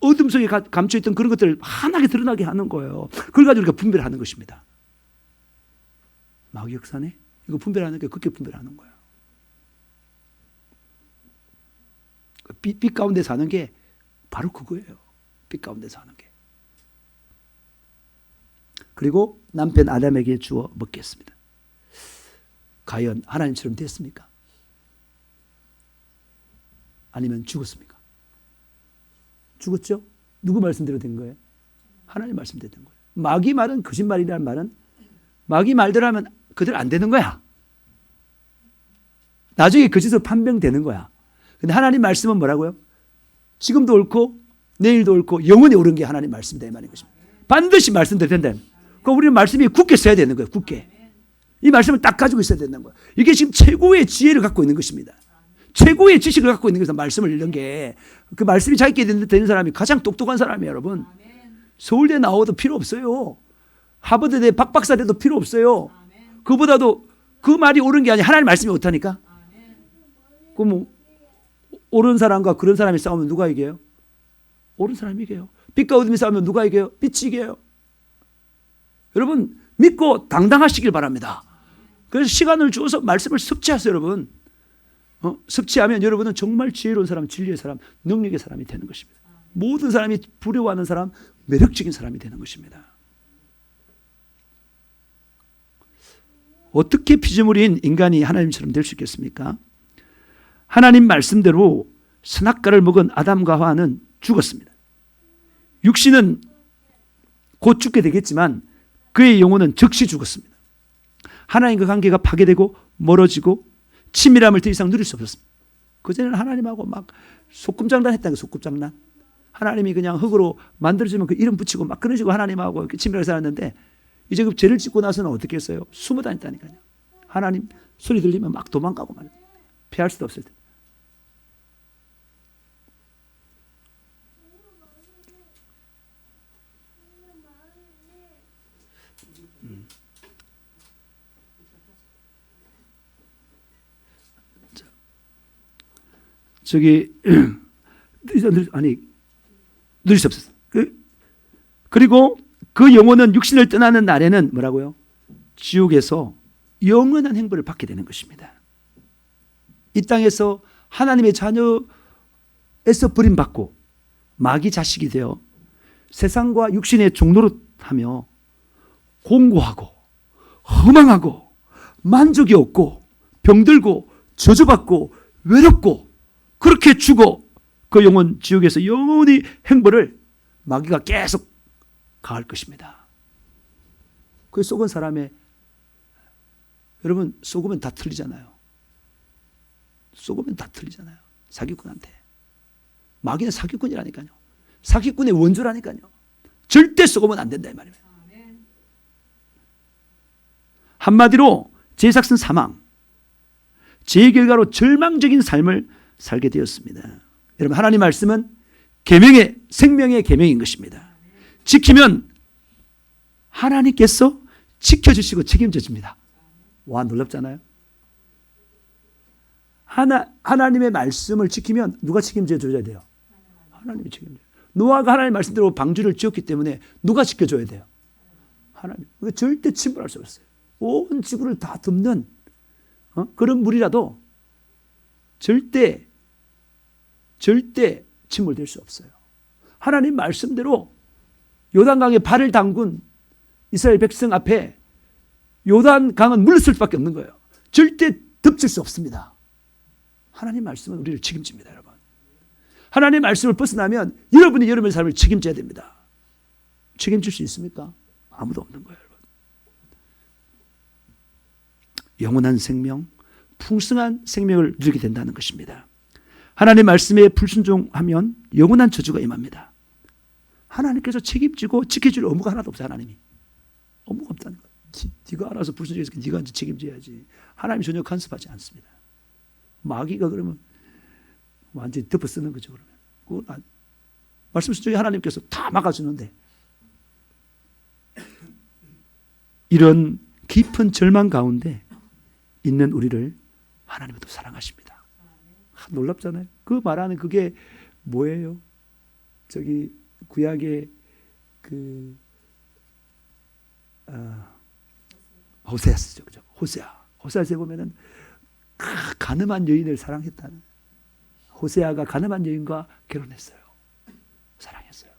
어둠 속에 감춰있던 그런 것들을 환하게 드러나게 하는 거예요. 그걸 가지고 우리가 분별하는 것입니다. 마귀 역사네? 이거 분별하는 게 그렇게 분별하는 거예요. 빛 가운데 사는 게 바로 그거예요. 빛 가운데 사는 게. 그리고 남편 아담에게 주어 먹겠습니다. 과연 하나님처럼 됐습니까? 아니면 죽었습니까? 죽었죠? 누구 말씀대로 된 거예요? 하나님 말씀대로 된 거예요. 마귀 말은 거짓말이라는 말은 마귀 말대로 하면 그대로 안 되는 거야. 나중에 거짓으로 판명되는 거야. 근데 하나님 말씀은 뭐라고요? 지금도 옳고 내일도 옳고 영원히 옳은 게 하나님 말씀이다 이 말인 것입니다. 반드시 말씀대로 된다. 그러니까 우리는 말씀이 굳게 써야 되는 거예요. 굳게. 이 말씀을 딱 가지고 있어야 된다는 거예요. 이게 지금 최고의 지혜를 갖고 있는 것입니다. 최고의 지식을 갖고 있는 것은 말씀을 읽는 게 그 말씀이 자기께 되는 사람이 가장 똑똑한 사람이에요. 여러분. 서울대 나와도 필요 없어요. 하버드대 박박사 돼도 필요 없어요. 그보다도 그 말이 옳은 게 아니라 하나님 말씀이 옳다니까. 그럼 뭐 옳은 사람과 그런 사람이 싸우면 누가 이겨요? 옳은 사람이 이겨요. 빛과 어둠이 싸우면 누가 이겨요? 빛이 이겨요. 여러분 믿고 당당하시길 바랍니다. 그래서 시간을 주어서 말씀을 섭취하세요. 여러분. 섭취하면 여러분은 정말 지혜로운 사람, 진리의 사람, 능력의 사람이 되는 것입니다. 모든 사람이 부러워하는 사람, 매력적인 사람이 되는 것입니다. 어떻게 피조물인 인간이 하나님처럼 될 수 있겠습니까? 하나님 말씀대로 선악과를 먹은 아담과 하와는 죽었습니다. 육신은 곧 죽게 되겠지만 그의 영혼은 즉시 죽었습니다. 하나님과 관계가 파괴되고 멀어지고 친밀함을 더 이상 누릴 수 없었습니다. 그전에는 하나님하고 막 소꿉장난 했다는 거예요. 소꿉장난. 하나님이 그냥 흙으로 만들어주면 그 이름 붙이고 막 그런 식으로 하나님하고 친밀하게 살았는데 이제 그 죄를 짓고 나서는 어떻게 했어요? 숨어 다녔다니까요. 하나님 소리 들리면 막 도망가고 말이에요. 피할 수도 없을 때. 저기 누릴 수 없었어. 그리고 그 영혼은 육신을 떠나는 날에는 뭐라고요? 지옥에서 영원한 행복을 받게 되는 것입니다. 이 땅에서 하나님의 자녀에서 버림받고 마귀 자식이 되어 세상과 육신의 종노릇하며 공고하고 허망하고 만족이 없고 병들고 저주받고 외롭고 그렇게 죽어 그 영혼 지옥에서 영원히 행보를 마귀가 계속 가할 것입니다. 그 속은 사람의 여러분 속으면 다 틀리잖아요. 속으면 다 틀리잖아요. 사기꾼한테. 마귀는 사기꾼이라니까요. 사기꾼의 원조라니까요. 절대 속으면 안 된다 이 말이에요. 한마디로 제삭슨 사망. 제 결과로 절망적인 삶을 살게 되었습니다. 여러분 하나님 말씀은 계명의 생명의 계명인 것입니다. 지키면 하나님께서 지켜주시고 책임져 줍니다. 와 놀랍잖아요. 하나님의 말씀을 지키면 누가 책임져 줘야 돼요? 하나님이 책임져요. 노아가 하나님의 말씀대로 방주를 지었기 때문에 누가 지켜줘야 돼요? 하나님. 절대 침몰할 수 없어요. 온 지구를 다 덮는 그런 물이라도 절대 침몰될 수 없어요. 하나님 말씀대로 요단강에 발을 담근 이스라엘 백성 앞에 요단강은 물러설 수밖에 없는 거예요. 절대 덮칠 수 없습니다. 하나님 말씀은 우리를 책임집니다. 여러분. 하나님 말씀을 벗어나면 여러분이 여러분의 삶을 책임져야 됩니다. 책임질 수 있습니까? 아무도 없는 거예요. 여러분. 영원한 생명, 풍성한 생명을 누리게 된다는 것입니다. 하나님 말씀에 불순종하면 영원한 저주가 임합니다. 하나님께서 책임지고 지켜줄 의무가 하나도 없어요. 하나님이. 의무가 없다는 거예요. 네가 알아서 불순종해서 네가 책임져야지. 하나님이 전혀 간섭하지 않습니다. 마귀가 그러면 완전히 덮어 쓰는 거죠. 그러면 말씀 순종에 하나님께서 다 막아주는데 이런 깊은 절망 가운데 있는 우리를 하나님은 또 사랑하십니다. 놀랍잖아요. 그 말하는 그게 뭐예요? 저기 구약의 그 호세아 쓰죠, 그죠? 호세아에 보면은 가늠한 여인을 사랑했다는. 호세아가 가늠한 여인과 결혼했어요. 사랑했어요.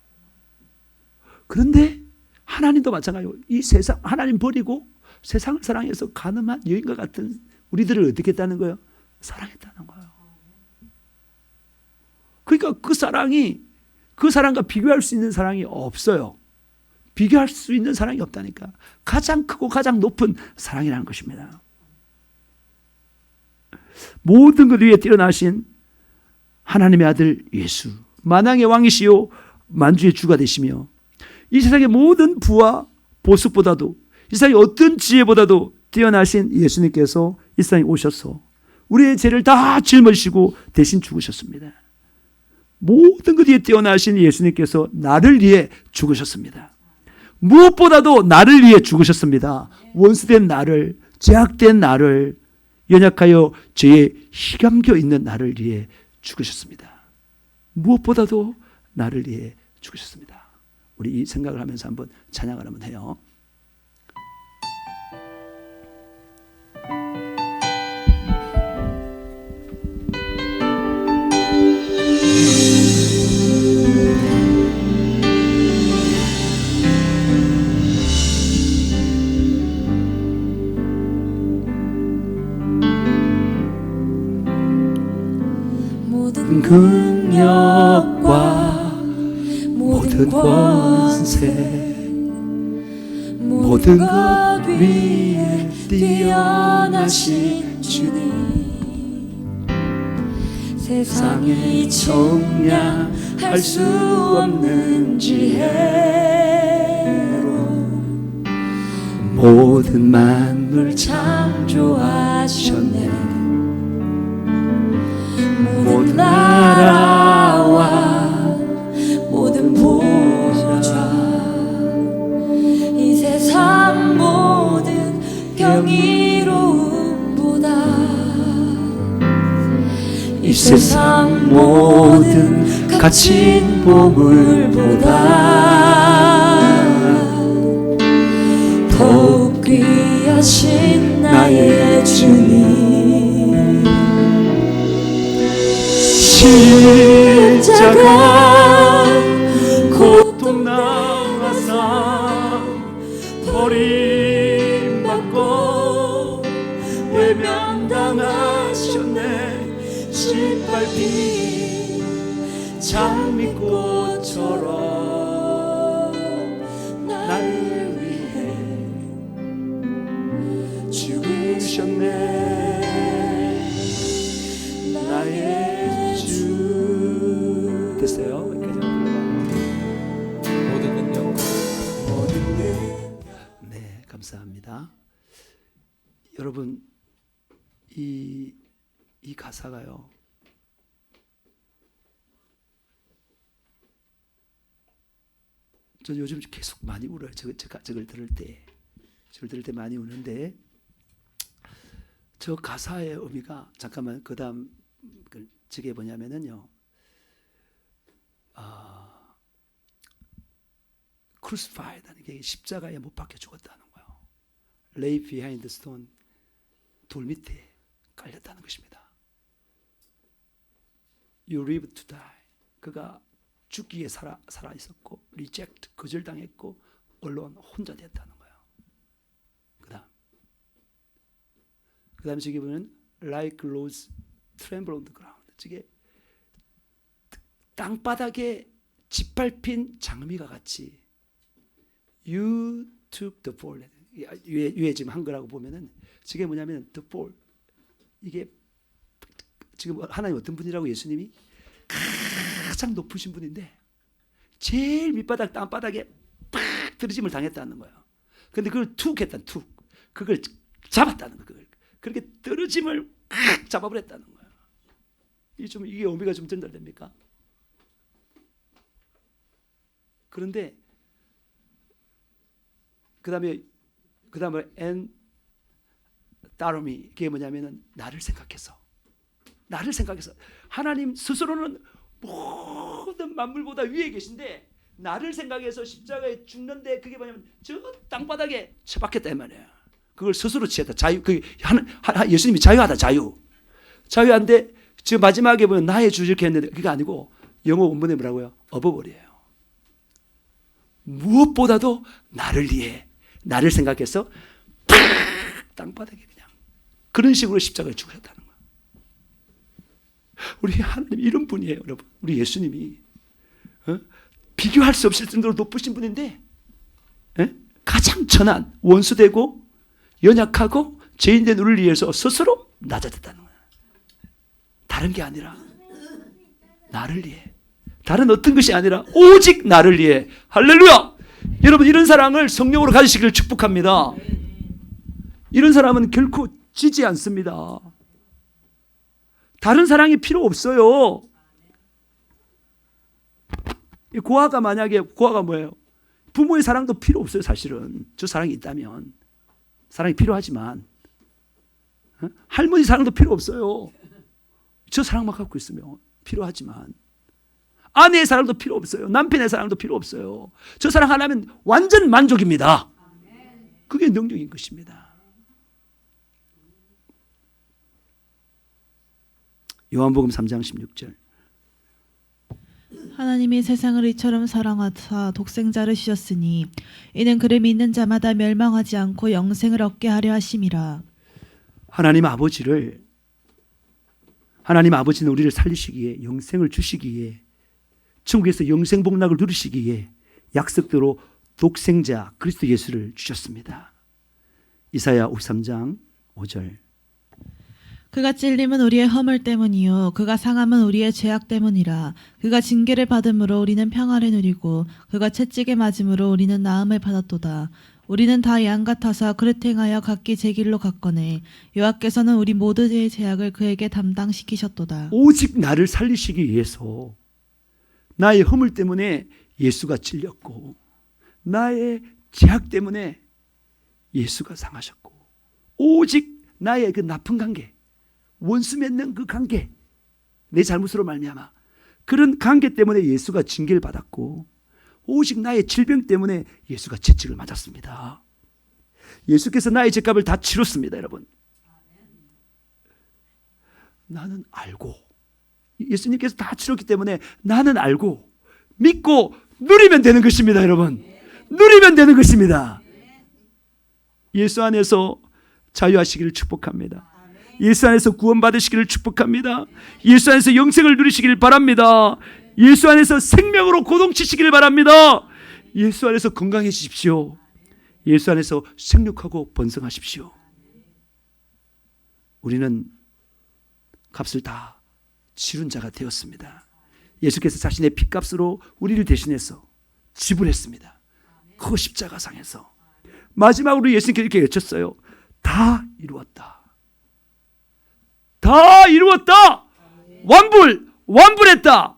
그런데 하나님도 마찬가지로 이 세상 하나님 버리고 세상을 사랑해서 가늠한 여인과 같은 우리들을 어떻게 했다는 거예요? 사랑했다는 거예요. 그러니까 그 사랑이 그 사랑과 비교할 수 있는 사랑이 없어요. 비교할 수 있는 사랑이 없다니까. 가장 크고 가장 높은 사랑이라는 것입니다. 모든 것 위에 뛰어나신 하나님의 아들 예수, 만왕의 왕이시요 만주의 주가 되시며 이 세상의 모든 부와 보석보다도 이 세상의 어떤 지혜보다도 뛰어나신 예수님께서 이 세상에 오셔서 우리의 죄를 다 짊어지시고 대신 죽으셨습니다. 모든 것 위에 뛰어나신 예수님께서 나를 위해 죽으셨습니다. 무엇보다도 나를 위해 죽으셨습니다. 원수된 나를, 제약된 나를, 연약하여 죄에 희감겨 있는 나를 위해 죽으셨습니다. 무엇보다도 나를 위해 죽으셨습니다. 우리 이 생각을 하면서 한번 찬양을 한번 해요. 모든 능력과 모든 권세 모든 것 위에 뛰어나신 주님 세상이 청량할 수 없는 지혜로 모든 만물 창조하셨네. 모든 나라와 모든 보좌 이 세상 모든 경이로움보다 이 세상 모든 갇힌 보물보다 더욱 귀하신 나의 주님 십자가 고통 당하사 버림받고 외면당하셨네. 짓밟힌 장미꽃처럼 나를 위해 죽으셨네. 나의 주. 됐어요? 모든 능력 네, 감사합니다. 여러분, 이 가사가요, 저 요즘 계속 많이 울어요. 저걸 들을 때 많이 우는데, 저 가사의 의미가, 잠깐만 그 다음 저게 뭐냐면은요, crucified라는 게 십자가에 못 박혀 죽었다는 거예요. lay behind the stone, 돌 밑에 깔렸다는 것입니다. You live to die. 그가 죽기에 살아 있었고, reject, 거절당했고, alone, 혼자 됐다는 거예요. 그 다음 저기 보면 like rose tremble on the ground. 저게 땅바닥에 짓밟힌 장미가 같이 You took the fall. 위에 지금 한거라고 보면은 저게 뭐냐면 the fall. 이게 지금 하나님 어떤 분이라고, 예수님이 가장 높으신 분인데 제일 밑바닥 땅바닥에 팍 들이짐을 당했다는 거예요. 근데 그걸 툭 했다는, 그걸 잡았다는 거예요. 그걸 그렇게 떨어짐을 팍 잡아버렸다는 거예요. 이게 의미가 좀 전달됩니까? 그런데 그다음에 엔 따름이, 그게 뭐냐면은 나를 생각해서 하나님 스스로는 모든 만물보다 위에 계신데 나를 생각해서 십자가에 죽는데, 그게 뭐냐면 저 땅바닥에 처박혔다 이 말이에요. 그걸 스스로 취했다. 자유. 예수님이 자유하다. 자유한데 지금 마지막에 보면 나의 주 이렇게 했는데, 그게 아니고 영어 원문에 뭐라고요? 어버버리예요. 무엇보다도 나를 위해, 나를 생각해서 땅바닥에 그냥 그런 식으로 십자가에 죽으셨다는 거예요. 우리 하나님 이런 분이에요, 여러분. 우리 예수님이 비교할 수 없을 정도로 높으신 분인데 가장 천한 원수되고 연약하고 죄인된 우리를 위해서 스스로 낮아졌다는 거야. 다른 게 아니라 나를 위해, 다른 어떤 것이 아니라 오직 나를 위해. 할렐루야. 여러분, 이런 사랑을 성령으로 가지시기를 축복합니다. 이런 사람은 결코 지지 않습니다. 다른 사랑이 필요 없어요. 고아가 만약에, 고아가 뭐예요? 부모의 사랑도 필요 없어요. 사실은 저 사랑이 있다면. 사랑이 필요하지만 할머니 사랑도 필요 없어요. 저 사랑만 갖고 있으면. 필요하지만 아내의 사랑도 필요 없어요. 남편의 사랑도 필요 없어요. 저 사랑 하나면 완전 만족입니다. 그게 능력인 것입니다. 요한복음 3장 16절. 하나님이 세상을 이처럼 사랑하사 독생자를 주셨으니 이는 그를 믿는 자마다 멸망하지 않고 영생을 얻게 하려 하심이라. 하나님 아버지는 우리를 살리시기에, 영생을 주시기에, 천국에서 영생 복락을 누리시기에 약속대로 독생자 그리스도 예수를 주셨습니다. 이사야 53장 5절. 그가 찔림은 우리의 허물 때문이요 그가 상함은 우리의 죄악 때문이라. 그가 징계를 받음으로 우리는 평화를 누리고 그가 채찍에 맞음으로 우리는 나음을 받았도다. 우리는 다 양 같아서 그릇 행하여 각기 제 길로 갔거늘 여호와께서는 우리 모두의 죄악을 그에게 담당시키셨도다. 오직 나를 살리시기 위해서 나의 허물 때문에 예수가 찔렸고, 나의 죄악 때문에 예수가 상하셨고, 오직 나의 그 나쁜 관계, 원수 맺는 그 관계, 내 잘못으로 말미암아 그런 관계 때문에 예수가 징계를 받았고, 오직 나의 질병 때문에 예수가 채찍을 맞았습니다. 예수께서 나의 죄값을 다 치렀습니다. 여러분, 나는 알고, 예수님께서 다 치렀기 때문에 나는 알고 믿고 누리면 되는 것입니다. 여러분, 누리면 되는 것입니다. 예수 안에서 자유하시기를 축복합니다. 예수 안에서 구원받으시기를 축복합니다. 예수 안에서 영생을 누리시기를 바랍니다. 예수 안에서 생명으로 고동치시기를 바랍니다. 예수 안에서 건강해지십시오. 예수 안에서 생육하고 번성하십시오. 우리는 값을 다 치른 자가 되었습니다. 예수께서 자신의 피값으로 우리를 대신해서 지불했습니다. 그 십자가상에서 마지막으로 예수님께 이렇게 외쳤어요. 다 이루었다. 다 이루었다. 완불했다.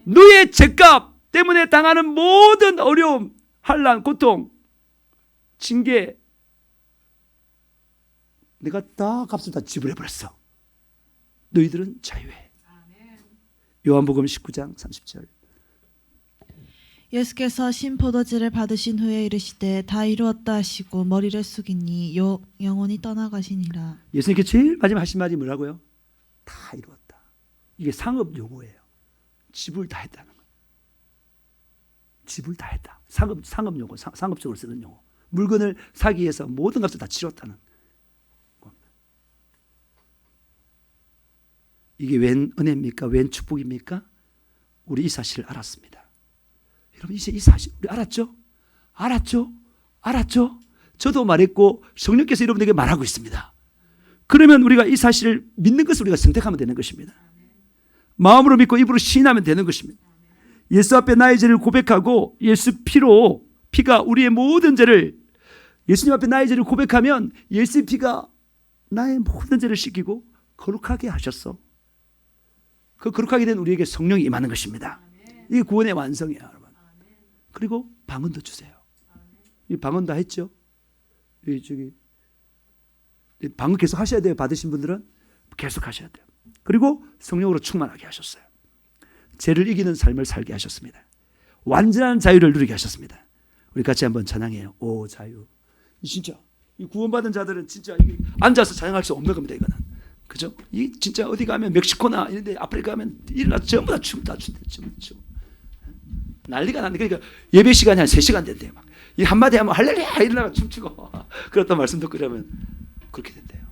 너의 죄값 때문에 당하는 모든 어려움, 환난, 고통, 징계, 내가 다 값을 다 지불해버렸어. 너희들은 자유해. 요한복음 19장 30절. 예수께서 신포도주를 받으신 후에 이르시되 다 이루었다 하시고 머리를 숙이니 영혼이 떠나가시니라. 예수님께 제일 마지막 하신 말이 뭐라고요? 다 이루었다. 이게 상업 용어예요. 지불 다 했다는 거예요. 지불 다 했다. 상업 용어, 상업적으로 쓰는 용어. 물건을 사기 위해서 모든 값을 다 치렀다는 겁니다. 이게 웬 은혜입니까? 웬 축복입니까? 우리 이 사실을 알았습니다. 여러분, 이제 이 사실 우리 알았죠? 알았죠? 저도 말했고 성령께서 여러분에게 말하고 있습니다. 그러면 우리가 이 사실을 믿는 것을 우리가 선택하면 되는 것입니다. 마음으로 믿고 입으로 시인하면 되는 것입니다. 예수 앞에 나의 죄를 고백하고 예수 피로, 피가 우리의 모든 죄를, 예수님 앞에 나의 죄를 고백하면 예수 피가 나의 모든 죄를 씻기고 거룩하게 하셨어. 그 거룩하게 된 우리에게 성령이 임하는 것입니다. 이게 구원의 완성이에요, 여러분. 그리고 방언도 주세요. 이 방언 다 했죠? 방언 계속 하셔야 돼요. 받으신 분들은 계속 하셔야 돼요. 그리고 성령으로 충만하게 하셨어요. 죄를 이기는 삶을 살게 하셨습니다. 완전한 자유를 누리게 하셨습니다. 우리 같이 한번 찬양해요. 오 자유. 진짜 이 구원받은 자들은 진짜 앉아서 찬양할 수 없는 겁니다. 이거는 그죠? 이 진짜 어디 가면 멕시코나 이런데 아프리카 가면 일어나 전부 다 춤다 춘대 춤. 난리가 났는데, 그러니까 예배 시간이 한 3시간 된대요. 막 이 한마디 하면 할렐루야 이러다가 춤추고 그렇단 말씀 듣고 그러면 그렇게 된대요.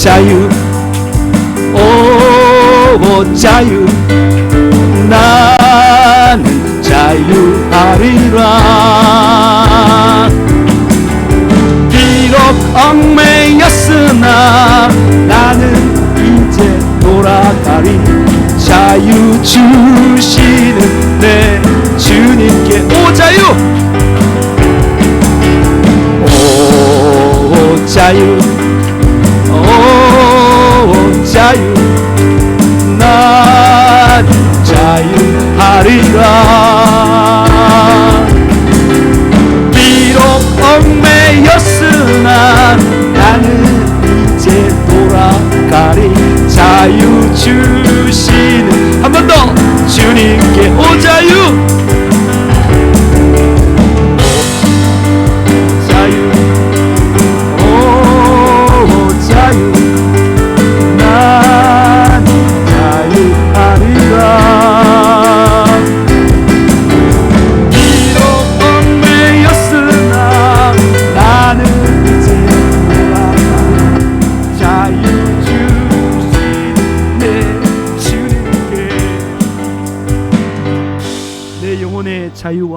자유, 오 자유, 나는 자유하리라. 비록 얽매였으나 나는 이제 돌아가리. 자유 주시는 내 주님께, 오 자유, 오 자유, 오 자유, 나는 자유하리라. 비록 얽매였으나 나는 이제 돌아가리. 자유 주시는, 한 번 더 주님께, 오 자유, 자유, 오 자유, 난 자유하리라. 비록 얽매였으나 나는 이제 돌아가리. 자유 주시네 주님께. 내 영혼의 자유와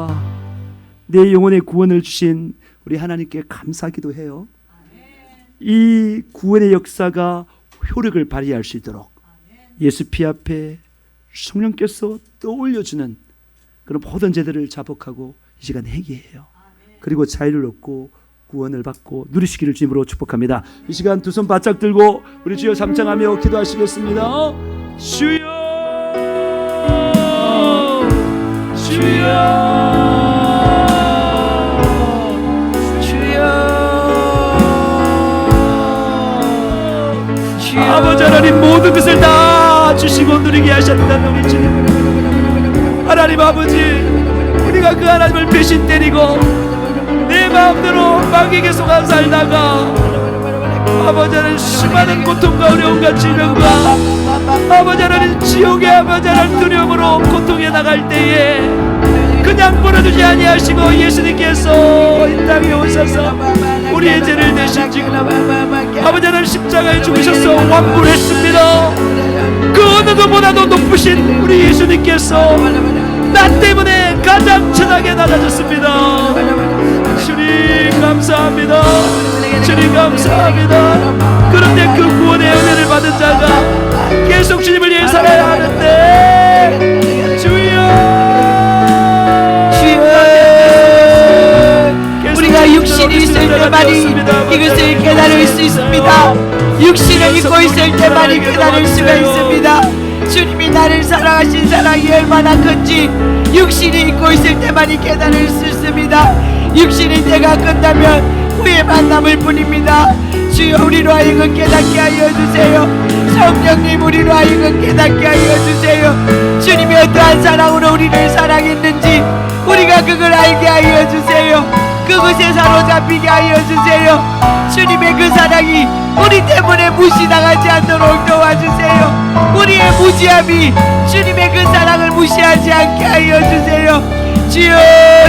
내 영혼의 구원을 주신 우리 하나님께 감사하기도 해요. 이 구원의 역사가 효력을 발휘할 수 있도록 예수 피 앞에 성령께서 떠올려주는 그런 모든 제들을 자복하고 이 시간 회개해요. 그리고 자유를 얻고 구원을 받고 누리시기를 주님으로 축복합니다. 이 시간 두 손 바짝 들고 우리 주여 삼창하며 기도하시겠습니다. 주여, 주여, 아버지 하나님, 모든 것을 다 주시고 누리게 하셨다는 우리 주님 하나님 아버지, 우리가 그 하나님을 배신 때리고 내 마음대로 마귀에게 속아 살다가 아버지 하나님 수많은 고통과 어려움과 질병과 아버지 하나님 지옥의 아버지 하나님 두려움으로 고통에 나갈 때에 그냥 버려두지 아니하시고 예수님께서 이 땅에 오셔서 우리의 죄를 대신 지고 아버지 하나님 십자가에 죽으셔서 완불했습니다. 그 어느 누구보다도 높으신 우리 예수님께서 나 때문에 가장 천하게 낮아졌습니다. 주님 감사합니다. 주님 감사합니다. 그런데 그 구원의 은혜를 받은 자가 계속 주님을 위해 살아야 하는데 주여, 우리가 육신이 있을 때만이 이것을 깨달을 수 있습니다. 육신을 입고 있을 때만이 깨달을 수가 있습니다. 주님이 나를 사랑하신 사랑이 얼마나 큰지 육신이 입고 있을 때만이 깨달을 수 있습니다. 육신이 때가 끝나면 후회만 남을 뿐입니다. 주여, 우리로 하여금 깨닫게 하여 주세요. 성령님, 우리로 하여금 깨닫게 하여 주세요. 주님이 어떠한 사랑으로 우리를 사랑했는지 우리가 그걸 알게 하여 주세요. 그것에 사로잡히게 하여 주세요. 주님의 그 사랑이 우리 때문에 무시당하지 않도록 도와주세요. 우리의 무지함이 주님의 그 사랑을 무시하지 않게 하여 주세요. 주여,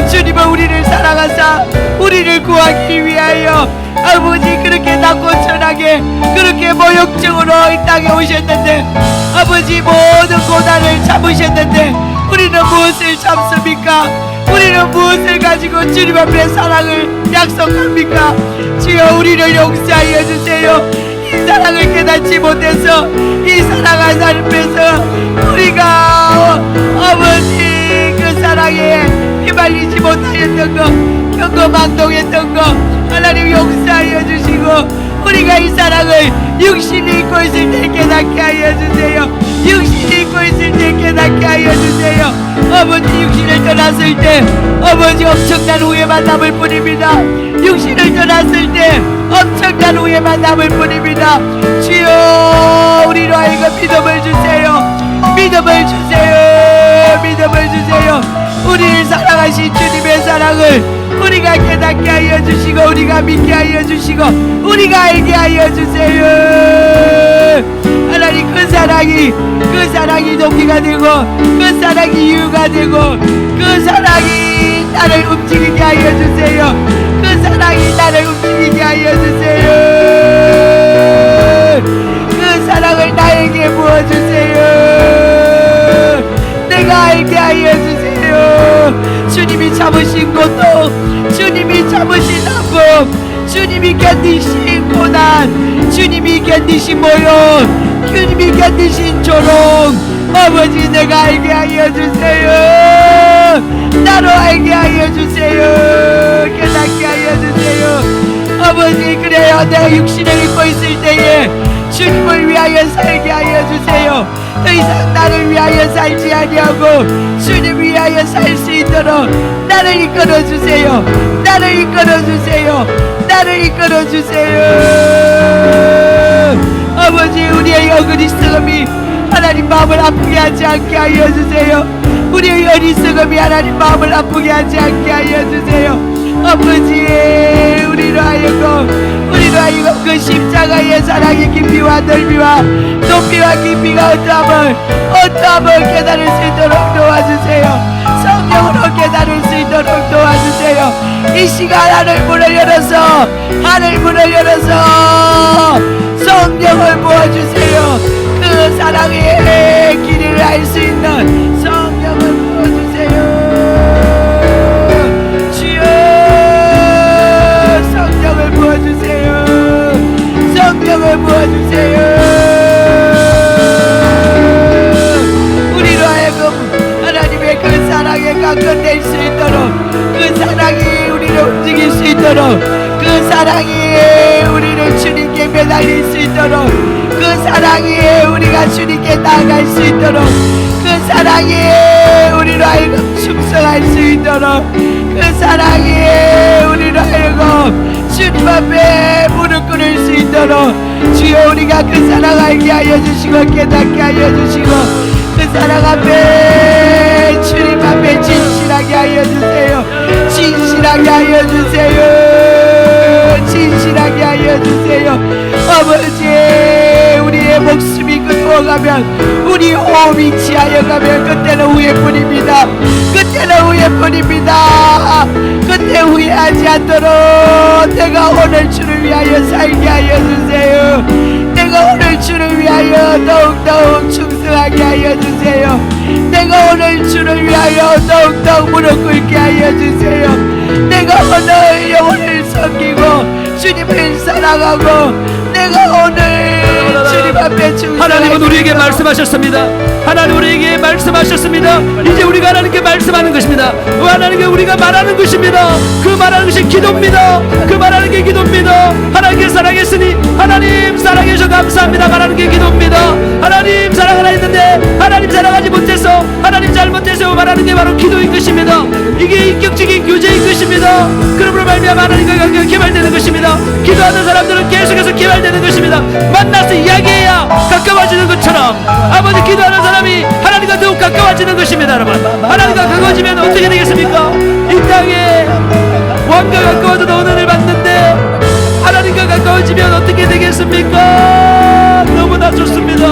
주님은 우리를 사랑하사 우리를 구하기 위하여 아버지 그렇게 낮고 천하게 그렇게 모욕증으로 이 땅에 오셨는데 아버지 모든 고난을 참으셨는데 우리는 무엇을 참습니까? 우리는 무엇을 가지고 주님 앞에 사랑을 약속합니까? 주여, 우리를 용서하여 주세요. 이 사랑을 깨닫지 못해서 이 사랑한 삶에서 우리가 아버지 그 사랑에 휘말리지 못하였던 것, 경거망동했던 것 하나님 용서하여 주시고 우리가 이 사랑을 육신이 입고 있을 때 깨닫게 하여 주세요. 육신이 입고 있을 때 깨닫게 하여 주세요. 아버지, 육신을 떠났을 때 아버지 엄청난 후회만 남을 뿐입니다. 육신을 떠났을 때 엄청난 후회만 남을 뿐입니다. 주여, 우리로 하여금 믿음을 주세요. 믿음을 주세요. 믿음을 주세요. 우리를 사랑하신 주님의 사랑을 우리가 깨닫게 하여 주시고 우리가 믿게 하여 주시고 우리가 알게 하여 주세요. 하나님, 그 사랑이 동기가 되고 그 사랑이 이유가 되고 그 사랑이 나를 움직이게 하여 주세요. 그 사랑이 나를 움직이게 하여 주세요. 참으신 아픔, 주님이 견디신 고난, 주님이 견디신 모욕, 주님이 견디신 조롱, 아버지 내가 알게 하여 주세요. 나로 알게 하여 주세요. 깨닫게 하여 주세요. 아버지 그래요. 내 육신을 입고 있을 때에 주님을 위하여 살게 하여 주세요. 더 이상 나를 위하여 살지 아니하고 주님 위하여 살 수 있도록 나를 이끌어 주세요. 나를 이끌어 주세요. 나를 이끌어 주세요. 아버지 우리의 어리석음이 하나님 마음을 아프게 하지 않게 하여 주세요. 우리의 어리석음이 하나님 마음을 아프게 하지 않게 하여 주세요. 아버지 우리로 하여금 그 십자가의 사랑의 깊이와 넓이와 높이와 깊이가 어떠함을 깨달을 수 있도록 도와주세요. 성령으로 깨달을 수 있도록 도와주세요. 이 시간 하늘문을 열어서 성령을 부어주세요. 그 사랑의 길이를 알 수 있는 성령을 부어주세요. 성령을 부어주세요. 성령을 부어주세요. 우리로 하여금 하나님의 그 사랑에 감동될 수 있도록 그 사랑이 우리를 움직일 수 있도록 그 사랑이 우리를 주님께 매달릴 수 있도록 그 사랑이 우리가 주님께 나아갈 수 있도록 그 사랑이 우리로 하여금 충성할 수 있도록 그 사랑이 우리로 하여금 주님 앞에 무릎 꿇을 수 있도록 주여 우리가 그 사랑 알게 하여 주시고 깨닫게 하여 주시고 그 사랑 앞에 주님 앞에 진실하게 하여 주세요. 진실하게 하여 주세요. 진실하게 하여 주세요. 아버지 우리의 목숨이 끝어가면 우리 호흡이 취하여 가면 그때는 후회뿐입니다. 그때는 후회뿐입니다. 그때 후회하지 않도록 내가 오늘 주를 위하여 살게 하여 주세요. 내가 오늘 주를 위하여 더욱더욱 충성하게 하여 주세요. 내가 오늘 주를 위하여 더욱더욱 무릎 꿇게 하여 주세요. 내가 오늘 영혼을 섬기고 주님을 사랑하고 내가 오늘 주님 앞에 충성하게 하나님은 우리에게 말씀하셨습니다. 하나님 우리에게 말씀하셨습니다. 이제 우리가 하나님께 말씀하는 것입니다. 하나님께 우리가 말하는 것입니다. 그 말하는 것이 기도입니다. 그 말하는 게 기도입니다. 하나님께 사랑했으니 하나님 사랑해서 감사합니다. 말하는 게 기도입니다. 하나님 사랑하라 했는데 하나님 사랑하지 못해서 하나님 잘못해서 말하는 게 바로 기도인 것입니다. 이게 인격적인 교제인 것입니다. 그러므로 말미암아 하나님과 관계가 개발되는 것입니다. 기도하는 사람들은 계속해서 개발되는 것입니다. 만나서 이야기해야 가까워지는 것처럼 아버지 기도하는 사람이 하나님과 더욱 가까워지는 것입니다. 여러분 하나님과 가까워지면 어떻게 되겠습니까? 이 땅에 왕과 가까워져도 은혜를 받는데 하나님과 가까워지면 어떻게 되겠습니까? 너무나 좋습니다.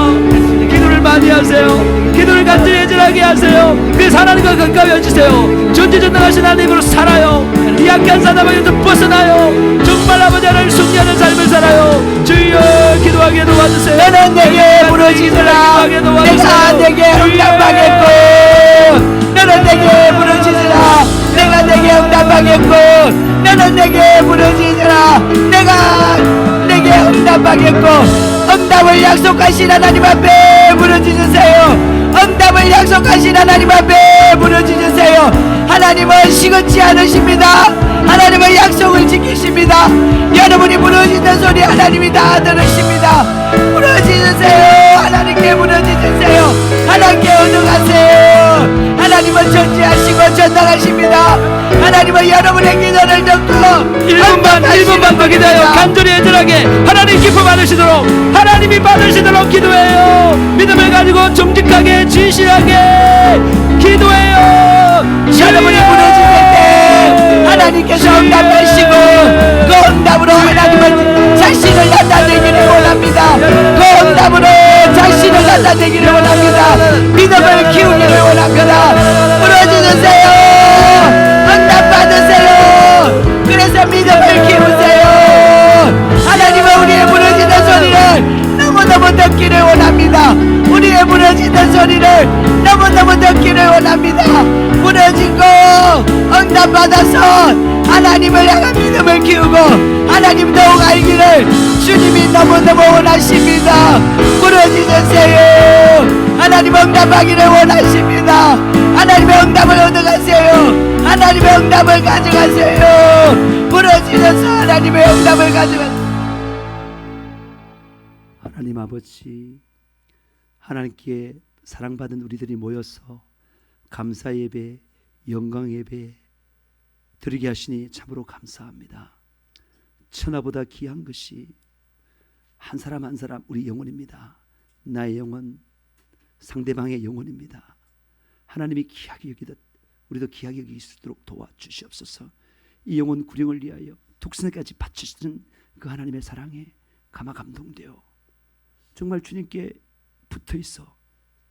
기도를 많이 하세요. 기도를 간절히 애절하게 하세요. 그래서 하나님과 가까워지세요. 전지전능하신 하나님으로 살아요. 이 약한 사람에게서 벗어나요. 정말 아버지 하나님을 숭배하는 삶을 살아요. 주여 기도하게 도와주세요. 너는 내게 부르짖으라 내가 내게 응답하겠고 너는 내게 부르짖으라 내가 내게 응답하겠고 너는 내게 부르짖으라 내가 내게 응답하겠고 응답을 약속하신 하나님 앞에 부르짖으세요. 응답을 약속하신 하나님 앞에 부르짖으세요. 하나님은 시건치 않으십니다. 하나님은 약속을 지키십니다. 여러분이 부르짖는 소리 하나님이 다 들으십니다. 부르짖으세요. 하나님께 부르짖으세요. 하나님께 얻어가세요. 하나님은 전지하시고 전당하십니다. 하나님은 여러분의 기도를 듣고 1분만 더 기도해요. 간절히 애절하게 하나님 기쁨 받으시도록 하나님이 받으시도록 기도해요. 믿음을 가지고 정직하게 진실하게 기도해요. 여러분이 부르짖을 때 하나님께서 응답하시고 그 응답으로 하나님은 자신을 나타내기를 원합니다. 그 응답으로 자신을 나타내기를 원합니다. 믿음을 키우기를 원합니다. 부르짖으세요. 응답 받으세요. 그래서 믿음을 키우세요. 하나님은 우리의 부르짖는 소리를 너무너무 듣기를 원합니다. 우리의 부르짖는 소리를 너무너무 듣기를 원합니다. 부르짖고 응답 받아서 하나님을 향한 믿음을 키우고 하나님 더욱 알기를 주님이 너무너무 원하십니다. 부르짖으세요. 하나님 응답하기를 원하십니다. 하나님의 응답을 얻어가세요. 하나님의 응답을 가져가세요. 부르짖어서 하나님의 응답을 가져가세요. 하나님 아버지, 하나님께 사랑받은 우리들이 모여서 감사 예배, 영광 예배 드리게 하시니 참으로 감사합니다. 천하보다 귀한 것이 한 사람 한 사람 우리 영혼입니다. 나의 영혼, 상대방의 영혼입니다. 하나님이 귀하게 여기듯 우리도 귀하게 여기기 수 있도록 도와주시옵소서. 이 영혼 구령을 위하여 독생까지 바치시는 그 하나님의 사랑에 감화 감동되어 정말 주님께 붙어있어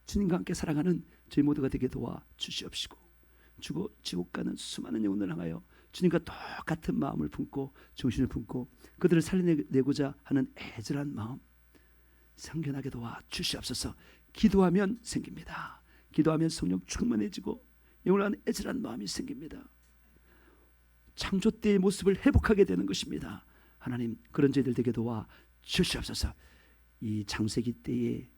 주님과 함께 살아가는 저희 모두가 되게 도와주시옵시고, 죽어 지옥 가는 수많은 영혼을 향하여 주님과 똑같은 마음을 품고 정신을 품고 그들을 살려내고자 하는 애절한 마음 생겨나게 도와주시옵소서. 기도하면 생깁니다. 기도하면 성령 충만해지고 영을 위한 애절한 마음이 생깁니다. 창조 때의 모습을 회복하게 되는 것입니다. 하나님, 그런 저희들 되게 도와주시옵소서. 이 창세기 때에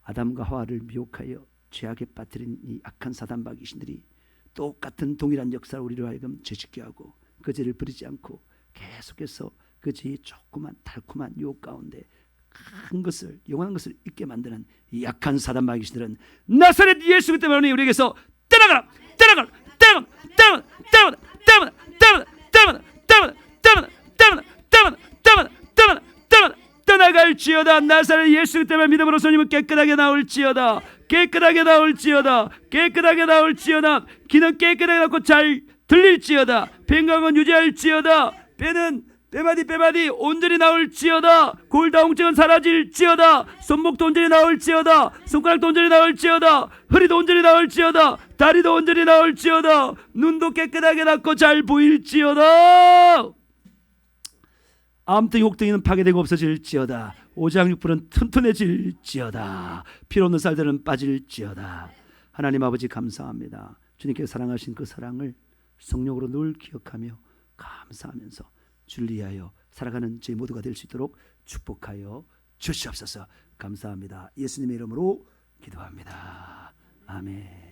아담과 하와를 미혹하여 죄악에 빠뜨린 이 악한 사단파 귀신들이 똑같은 동일한 역사를 우리로 하여금 죄짓게 하고 그 죄를 버리지 않고 계속해서 그 죄의 조그만 달콤한 유혹 가운데 큰 것을, 영원한 것을 잊게 만드는 이 약한 사단파 귀신들은 나사렛 예수 때문에 우리에게서 떠나가라, 떠나가라, 떠나가라, 떠나가라, 떠나가라, 떠나가라, 떠나가라, 떠나가라, 떠나가라, 떠나가라, 떠나가라, 떠나가라, 떠나가라, 떠나갈지어다. 나사렛 예수 때문에 믿음으로 손님은 깨끗하게 나올지어다. 깨끗하게 나올지어다. 깨끗하게 나올지어다. 귀는 깨끗하게 나고 잘 들릴지어다. 팽강은 유지할지어다. 배는 빼바디 온전히 나올지어다. 골다공증은 사라질지어다. 손목도 온전히 나올지어다. 손가락도 온전히 나올지어다. 허리도 온전히 나올지어다. 다리도 온전히 나올지어다. 눈도 깨끗하게 낫고 잘 보일지어다. 암덩이 혹덩이는 파괴되고 없어질지어다. 오장육부는 튼튼해질지어다. 피로 없는 살들은 빠질지어다. 하나님 아버지 감사합니다. 주님께 사랑하신 그 사랑을 성령으로 늘 기억하며 감사하면서 주를 위하여 살아가는 저희 모두가 될 수 있도록 축복하여 주시옵소서. 감사합니다. 예수님의 이름으로 기도합니다. 아멘.